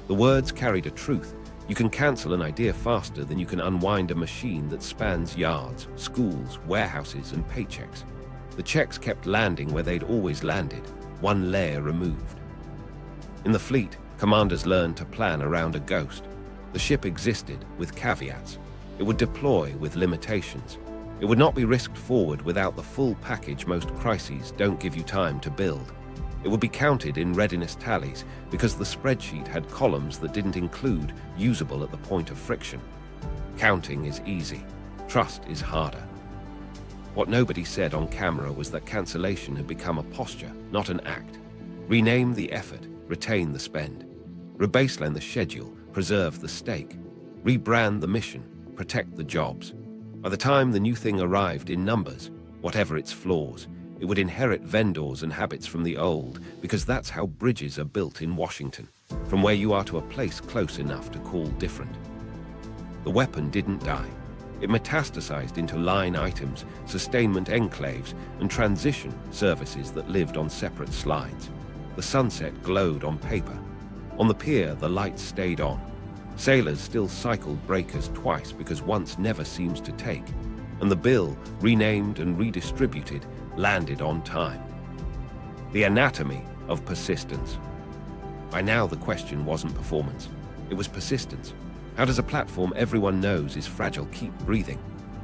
The words carried a truth. You can cancel an idea faster than you can unwind a machine that spans yards, schools, warehouses, and paychecks. The checks kept landing where they'd always landed, 1 layer removed. In the fleet, commanders learned to plan around a ghost. The ship existed with caveats. It would deploy with limitations. It would not be risked forward without the full package most crises don't give you time to build. It would be counted in readiness tallies because the spreadsheet had columns that didn't include usable at the point of friction. Counting is easy. Trust is harder. What nobody said on camera was that cancellation had become a posture, not an act. Rename the effort, retain the spend. Rebaseline the schedule, preserve the stake. Rebrand the mission, protect the jobs. By the time the new thing arrived in numbers, whatever its flaws, it would inherit vendors and habits from the old, because that's how bridges are built in Washington, from where you are to a place close enough to call different. The weapon didn't die. It metastasized into line items, sustainment enclaves, and transition services that lived on separate slides. The sunset glowed on paper. On the pier, the lights stayed on. Sailors still cycled breakers twice because once never seems to take. And the bill, renamed and redistributed, landed on time. The anatomy of persistence. By now, the question wasn't performance. It was persistence. How does a platform everyone knows is fragile keep breathing?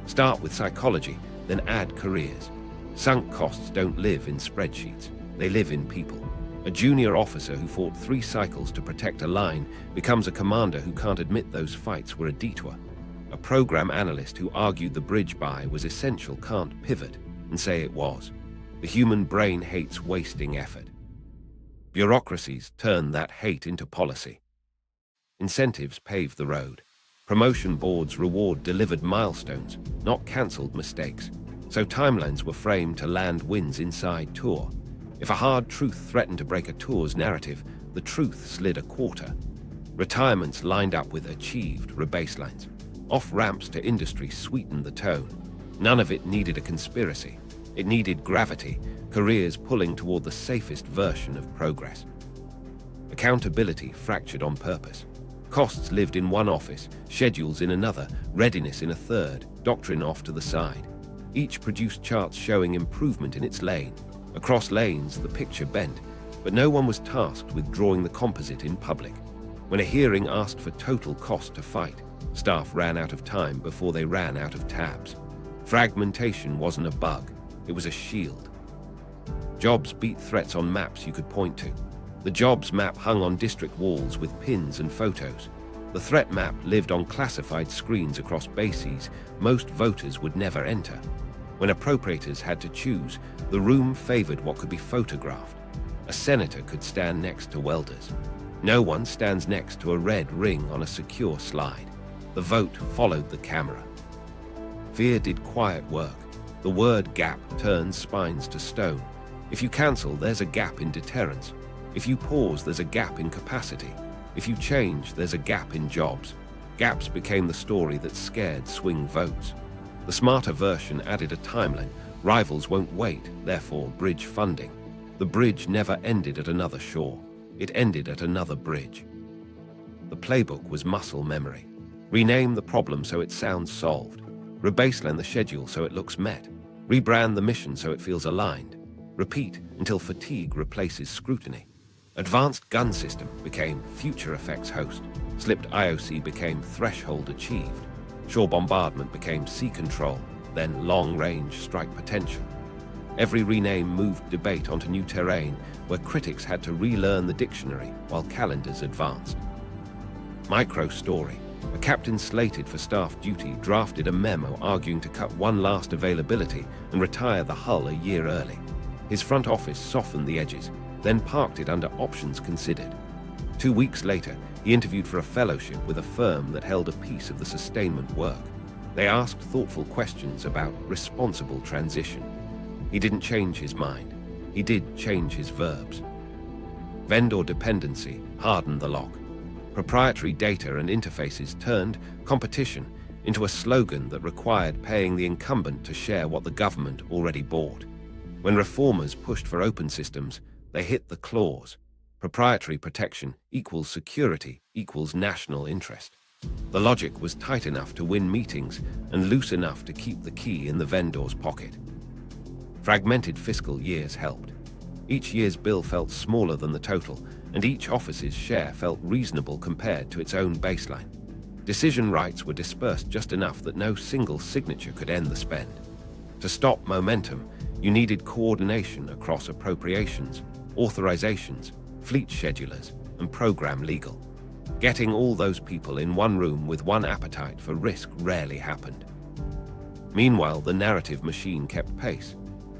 Start with psychology, then add careers. Sunk costs don't live in spreadsheets. They live in people. A junior officer who fought 3 cycles to protect a line becomes a commander who can't admit those fights were a detour. A program analyst who argued the bridge buy was essential can't pivot and say it was. The human brain hates wasting effort. Bureaucracies turn that hate into policy. Incentives pave the road. Promotion boards reward delivered milestones, not cancelled mistakes. So timelines were framed to land wins inside tour. If a hard truth threatened to break a tour's narrative, the truth slid a quarter. Retirements lined up with achieved rebaselines. Off-ramps to industry sweetened the tone. None of it needed a conspiracy. It needed gravity, careers pulling toward the safest version of progress. Accountability fractured on purpose. Costs lived in one office, schedules in another, readiness in a third, doctrine off to the side. Each produced charts showing improvement in its lane. Across lanes, the picture bent, but no one was tasked with drawing the composite in public. When a hearing asked for total cost to fight, staff ran out of time before they ran out of tabs. Fragmentation wasn't a bug, it was a shield. Jobs beat threats on maps you could point to. The jobs map hung on district walls with pins and photos. The threat map lived on classified screens across bases most voters would never enter. When appropriators had to choose, the room favored what could be photographed. A senator could stand next to welders. No one stands next to a red ring on a secure slide. The vote followed the camera. Fear did quiet work. The word gap turns spines to stone. If you cancel, there's a gap in deterrence. If you pause, there's a gap in capacity. If you change, there's a gap in jobs. Gaps became the story that scared swing votes. The smarter version added a timeline. Rivals won't wait, therefore bridge funding. The bridge never ended at another shore. It ended at another bridge. The playbook was muscle memory. Rename the problem so it sounds solved. Rebaseline the schedule so it looks met. Rebrand the mission so it feels aligned. Repeat until fatigue replaces scrutiny. Advanced gun system became future effects host. Slipped IOC became threshold achieved. Shore bombardment became sea control, then long-range strike potential. Every rename moved debate onto new terrain where critics had to relearn the dictionary while calendars advanced. Micro story. A captain slated for staff duty drafted a memo arguing to cut one last availability and retire the hull a year early. His front office softened the edges, then parked it under options considered. 2 weeks later, he interviewed for a fellowship with a firm that held a piece of the sustainment work. They asked thoughtful questions about responsible transition. He didn't change his mind. He did change his verbs. Vendor dependency hardened the lock. Proprietary data and interfaces turned competition into a slogan that required paying the incumbent to share what the government already bought. When reformers pushed for open systems, they hit the clause. Proprietary protection equals security equals national interest. The logic was tight enough to win meetings and loose enough to keep the key in the vendor's pocket. Fragmented fiscal years helped. Each year's bill felt smaller than the total, and each office's share felt reasonable compared to its own baseline. Decision rights were dispersed just enough that no single signature could end the spend. To stop momentum, you needed coordination across appropriations, authorizations, fleet schedulers, and program legal. Getting all those people in one room with one appetite for risk rarely happened. Meanwhile, the narrative machine kept pace.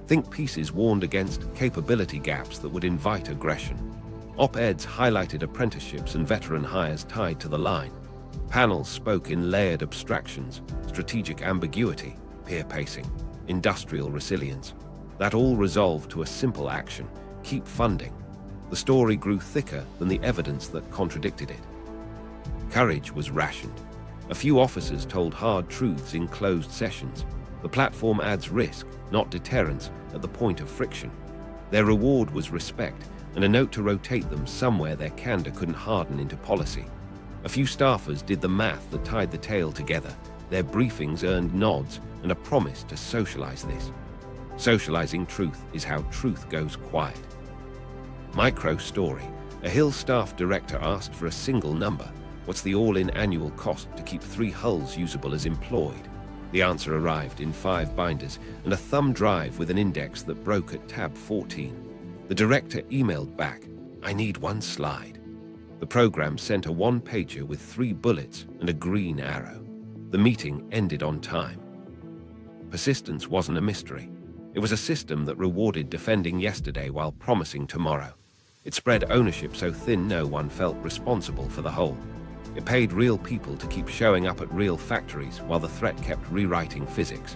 Think pieces warned against capability gaps that would invite aggression. Op-eds highlighted apprenticeships and veteran hires tied to the line. Panels spoke in layered abstractions, strategic ambiguity, peer pacing, industrial resilience. That all resolved to a simple action: keep funding. The story grew thicker than the evidence that contradicted it. Courage was rationed. A few officers told hard truths in closed sessions. The platform adds risk, not deterrence, at the point of friction. Their reward was respect, and a note to rotate them somewhere their candor couldn't harden into policy. A few staffers did the math that tied the tale together. Their briefings earned nods and a promise to socialize this. Socializing truth is how truth goes quiet. Micro story. A Hill staff director asked for a single number. What's the all-in annual cost to keep 3 hulls usable as employed? The answer arrived in 5 binders and a thumb drive with an index that broke at tab 14. The director emailed back, "I need 1 slide." The program sent a 1-pager with 3 bullets and a green arrow. The meeting ended on time. Persistence wasn't a mystery. It was a system that rewarded defending yesterday while promising tomorrow. It spread ownership so thin no one felt responsible for the whole. It paid real people to keep showing up at real factories while the threat kept rewriting physics.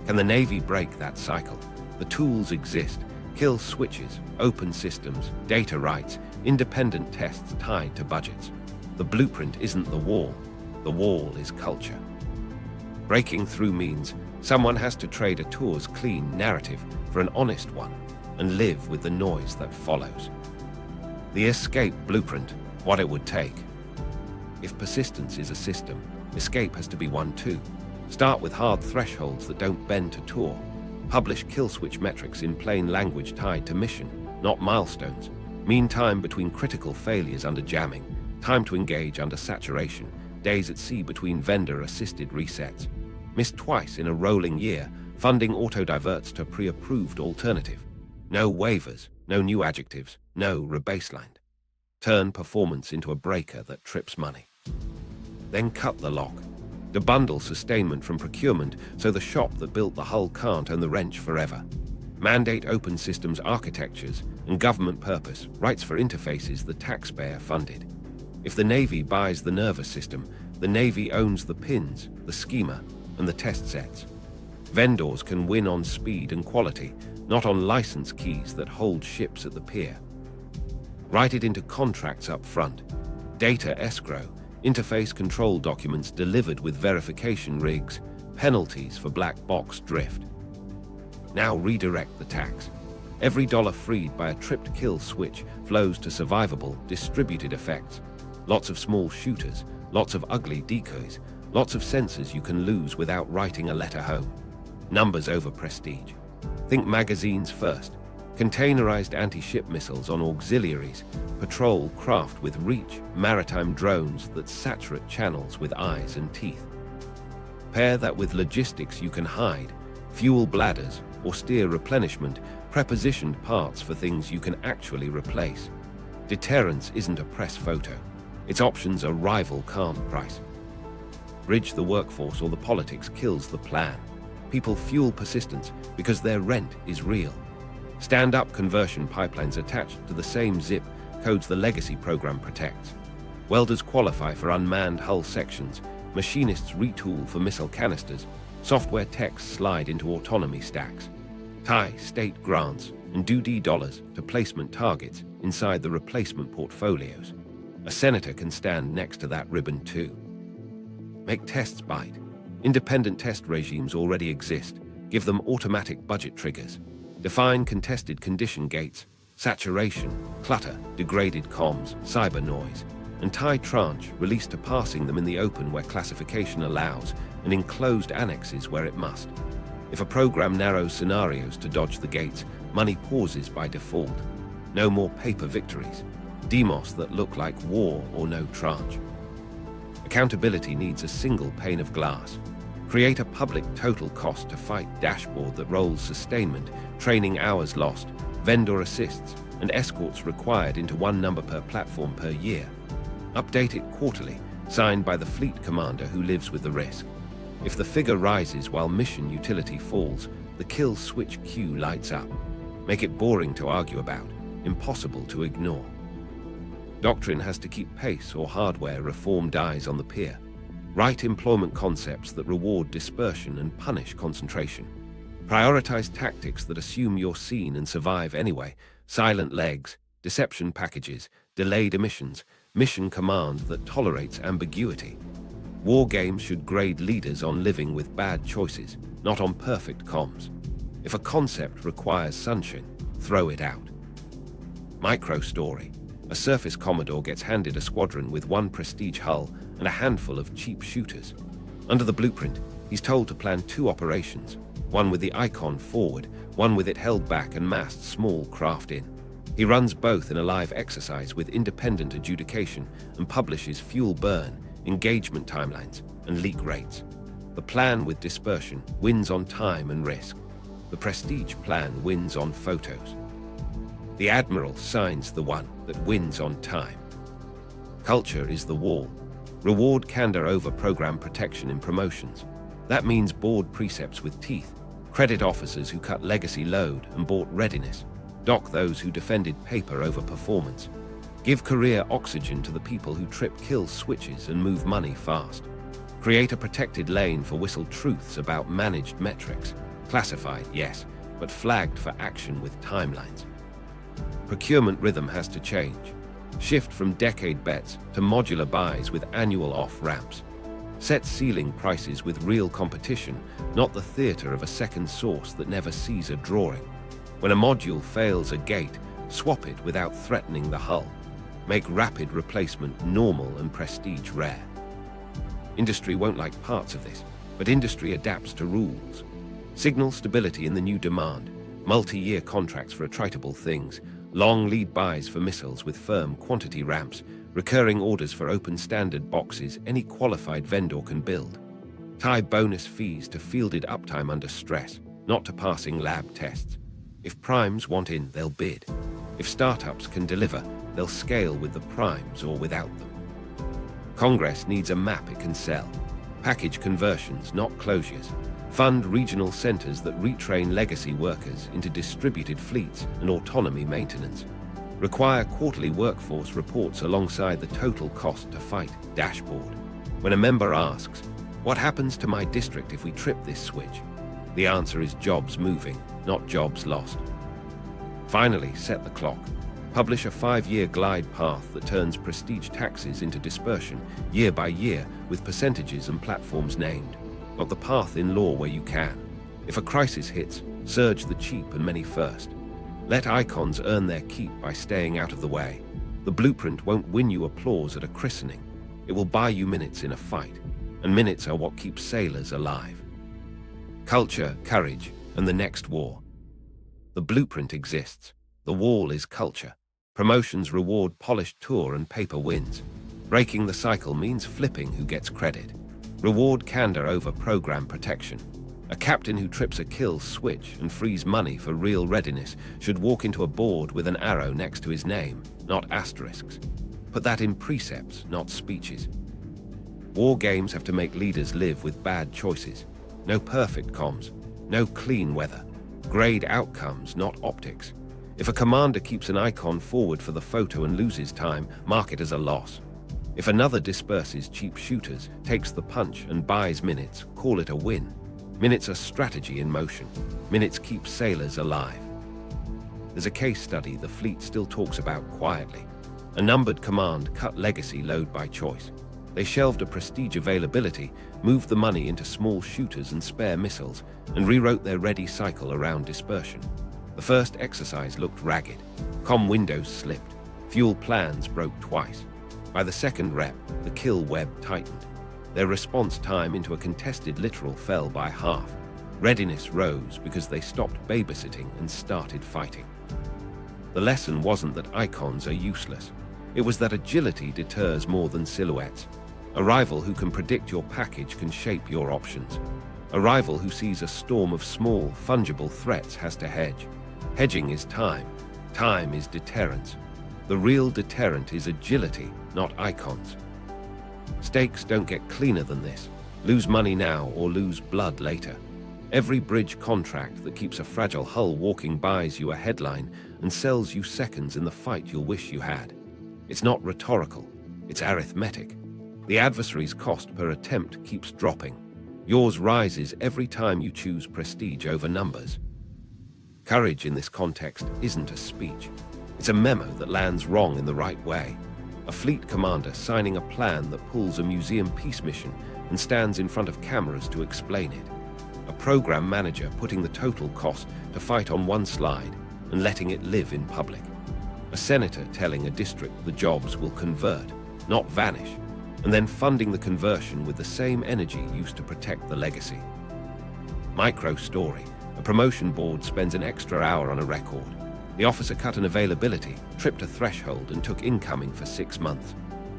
Can the Navy break that cycle? The tools exist. Kill switches, open systems, data rights, independent tests tied to budgets. The blueprint isn't the wall is culture. Breaking through means someone has to trade a tour's clean narrative for an honest one and live with the noise that follows. The escape blueprint, what it would take. If persistence is a system, escape has to be one too. Start with hard thresholds that don't bend to tour. Publish kill switch metrics in plain language tied to mission, not milestones. Mean time between critical failures under jamming, time to engage under saturation, days at sea between vendor-assisted resets. Missed twice in a rolling year, funding auto-diverts to pre-approved alternative. No waivers, no new adjectives, no rebaselined. Turn performance into a breaker that trips money. Then cut the lock. Debundle sustainment from procurement so the shop that built the hull can't own the wrench forever. Mandate open systems architectures and government purpose, rights for interfaces the taxpayer funded. If the Navy buys the nervous system, the Navy owns the pins, the schema, and the test sets. Vendors can win on speed and quality, not on license keys that hold ships at the pier. Write it into contracts up front. Data escrow, interface control documents delivered with verification rigs, penalties for black box drift. Now redirect the tax. Every dollar freed by a tripped kill switch flows to survivable, distributed effects. Lots of small shooters, lots of ugly decoys, lots of sensors you can lose without writing a letter home. Numbers over prestige. Think magazines first. Containerized anti-ship missiles on auxiliaries, patrol craft with reach, maritime drones that saturate channels with eyes and teeth. Pair that with logistics you can hide, fuel bladders, austere replenishment, prepositioned parts for things you can actually replace. Deterrence isn't a press photo. Its options are rival calm price. Bridge the workforce or the politics kills the plan. People fuel persistence because their rent is real. Stand-up conversion pipelines attached to the same zip codes the legacy program protects. Welders qualify for unmanned hull sections. Machinists retool for missile canisters. Software techs slide into autonomy stacks. Tie state grants and do dollars to placement targets inside the replacement portfolios. A senator can stand next to that ribbon too. Make tests bite. Independent test regimes already exist. Give them automatic budget triggers. Define contested condition gates, saturation, clutter, degraded comms, cyber noise, and tie tranche release to passing them in the open where classification allows and in closed annexes where it must. If a program narrows scenarios to dodge the gates, money pauses by default. No more paper victories. Demos that look like war or no tranche. Accountability needs a single pane of glass. Create a public total cost to fight dashboard that rolls sustainment, training hours lost, vendor assists, and escorts required into one number per platform per year. Update it quarterly, signed by the fleet commander who lives with the risk. If the figure rises while mission utility falls, the kill switch queue lights up. Make it boring to argue about, impossible to ignore. Doctrine has to keep pace or hardware reform dies on the pier. Write employment concepts that reward dispersion and punish concentration. Prioritize tactics that assume you're seen and survive anyway. Silent legs, deception packages, delayed emissions, mission command that tolerates ambiguity. War games should grade leaders on living with bad choices, not on perfect comms. If a concept requires sunshine, throw it out. Micro story. A surface commodore gets handed a squadron with one prestige hull and a handful of cheap shooters. Under the blueprint, he's told to plan 2 operations, one with the icon forward, one with it held back and massed small craft in. He runs both in a live exercise with independent adjudication and publishes fuel burn, engagement timelines, and leak rates. The plan with dispersion wins on time and risk. The prestige plan wins on photos. The admiral signs the one that wins on time. Culture is the wall. Reward candor over program protection in promotions. That means board precepts with teeth. Credit officers who cut legacy load and bought readiness. Dock those who defended paper over performance. Give career oxygen to the people who trip kill switches and move money fast. Create a protected lane for whistled truths about managed metrics. Classified, yes, but flagged for action with timelines. Procurement rhythm has to change. Shift from decade bets to modular buys with annual off-ramps. Set ceiling prices with real competition, not the theater of a second source that never sees a drawing. When a module fails a gate, swap it without threatening the hull. Make rapid replacement normal and prestige rare. Industry won't like parts of this, but industry adapts to rules. Signal stability in the new demand, multi-year contracts for attritable things, long lead buys for missiles with firm quantity ramps, recurring orders for open standard boxes any qualified vendor can build. Tie bonus fees to fielded uptime under stress, not to passing lab tests. If primes want in, they'll bid. If startups can deliver, they'll scale with the primes or without them. Congress needs a map it can sell. Package conversions, not closures. Fund regional centers that retrain legacy workers into distributed fleets and autonomy maintenance. Require quarterly workforce reports alongside the total cost to fight dashboard. When a member asks, "What happens to my district if we trip this switch?" The answer is jobs moving, not jobs lost. Finally, set the clock. Publish a 5-year glide path that turns prestige taxes into dispersion, year by year, with percentages and platforms named. Not the path in law where you can. If a crisis hits, surge the cheap and many first. Let icons earn their keep by staying out of the way. The blueprint won't win you applause at a christening. It will buy you minutes in a fight, and minutes are what keeps sailors alive. Culture, courage, and the next war. The blueprint exists. The wall is culture. Promotions reward polished tour and paper wins. Breaking the cycle means flipping who gets credit. Reward candor over program protection. A captain who trips a kill switch and frees money for real readiness should walk into a board with an arrow next to his name, not asterisks. Put that in precepts, not speeches. War games have to make leaders live with bad choices. No perfect comms, no clean weather. Grade outcomes, not optics. If a commander keeps an icon forward for the photo and loses time, mark it as a loss. If another disperses cheap shooters, takes the punch and buys minutes, call it a win. Minutes are strategy in motion. Minutes keep sailors alive. There's a case study the fleet still talks about quietly. A numbered command cut legacy load by choice. They shelved a prestige availability, moved the money into small shooters and spare missiles, and rewrote their ready cycle around dispersion. The first exercise looked ragged. Comm windows slipped. Fuel plans broke twice. By the second rep, the kill web tightened. Their response time into a contested literal fell by half. Readiness rose because they stopped babysitting and started fighting. The lesson wasn't that icons are useless. It was that agility deters more than silhouettes. A rival who can predict your package can shape your options. A rival who sees a storm of small, fungible threats has to hedge. Hedging is time. Time is deterrence. The real deterrent is agility, not icons. Stakes don't get cleaner than this. Lose money now or lose blood later. Every bridge contract that keeps a fragile hull walking buys you a headline and sells you seconds in the fight you'll wish you had. It's not rhetorical, it's arithmetic. The adversary's cost per attempt keeps dropping. Yours rises every time you choose prestige over numbers. Courage in this context isn't a speech. It's a memo that lands wrong in the right way. A fleet commander signing a plan that pulls a museum peace mission and stands in front of cameras to explain it. A program manager putting the total cost to fight on one slide and letting it live in public. A senator telling a district the jobs will convert, not vanish, and then funding the conversion with the same energy used to protect the legacy. Micro story. A promotion board spends an extra hour on a record. The officer cut an availability, tripped a threshold, and took incoming for 6 months.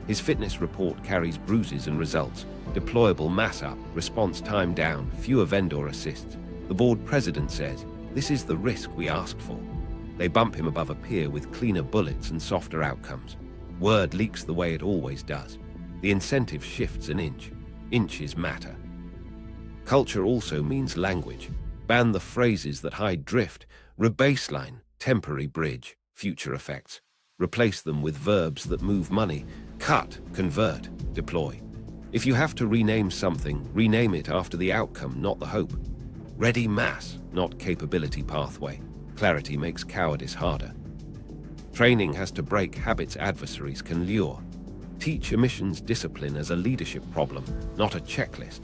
His fitness report carries bruises and results. Deployable mass up, response time down, fewer vendor assists. The board president says, "This is the risk we asked for." They bump him above a peer with cleaner bullets and softer outcomes. Word leaks the way it always does. The incentive shifts an inch. Inches matter. Culture also means language. Ban the phrases that hide drift, rebaseline, temporary bridge, future effects. Replace them with verbs that move money. Cut, convert, deploy. If you have to rename something, rename it after the outcome, not the hope. Ready mass, not capability pathway. Clarity makes cowardice harder. Training has to break habits adversaries can lure. Teach emissions discipline as a leadership problem, not a checklist.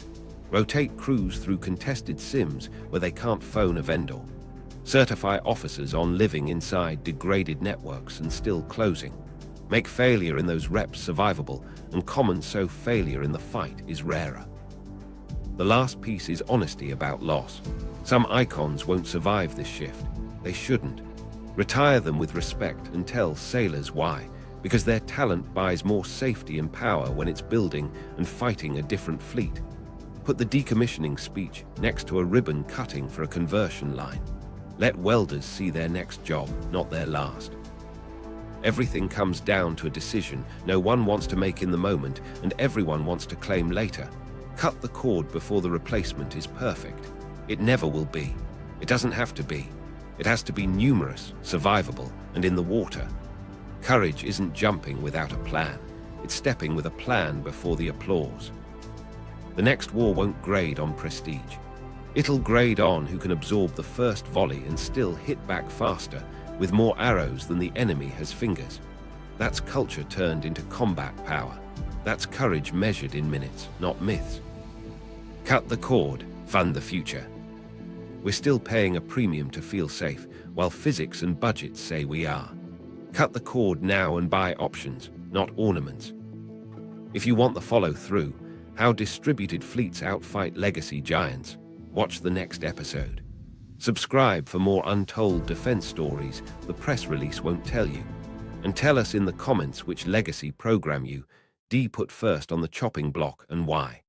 Rotate crews through contested sims where they can't phone a vendor. Certify officers on living inside degraded networks and still closing. Make failure in those reps survivable, and common so failure in the fight is rarer. The last piece is honesty about loss. Some icons won't survive this shift. They shouldn't. Retire them with respect and tell sailors why. Because their talent buys more safety and power when it's building and fighting a different fleet. Put the decommissioning speech next to a ribbon cutting for a conversion line. Let welders see their next job, not their last. Everything comes down to a decision no one wants to make in the moment and everyone wants to claim later. Cut the cord before the replacement is perfect. It never will be. It doesn't have to be. It has to be numerous, survivable, and in the water. Courage isn't jumping without a plan. It's stepping with a plan before the applause. The next war won't grade on prestige. It'll grade on who can absorb the first volley and still hit back faster, with more arrows than the enemy has fingers. That's culture turned into combat power. That's courage measured in minutes, not myths. Cut the cord, fund the future. We're still paying a premium to feel safe, while physics and budgets say we are. Cut the cord now and buy options, not ornaments. If you want the follow-through, how distributed fleets outfight legacy giants, watch the next episode. Subscribe for more untold defense stories the press release won't tell you. And tell us in the comments which legacy program you put first on the chopping block and why.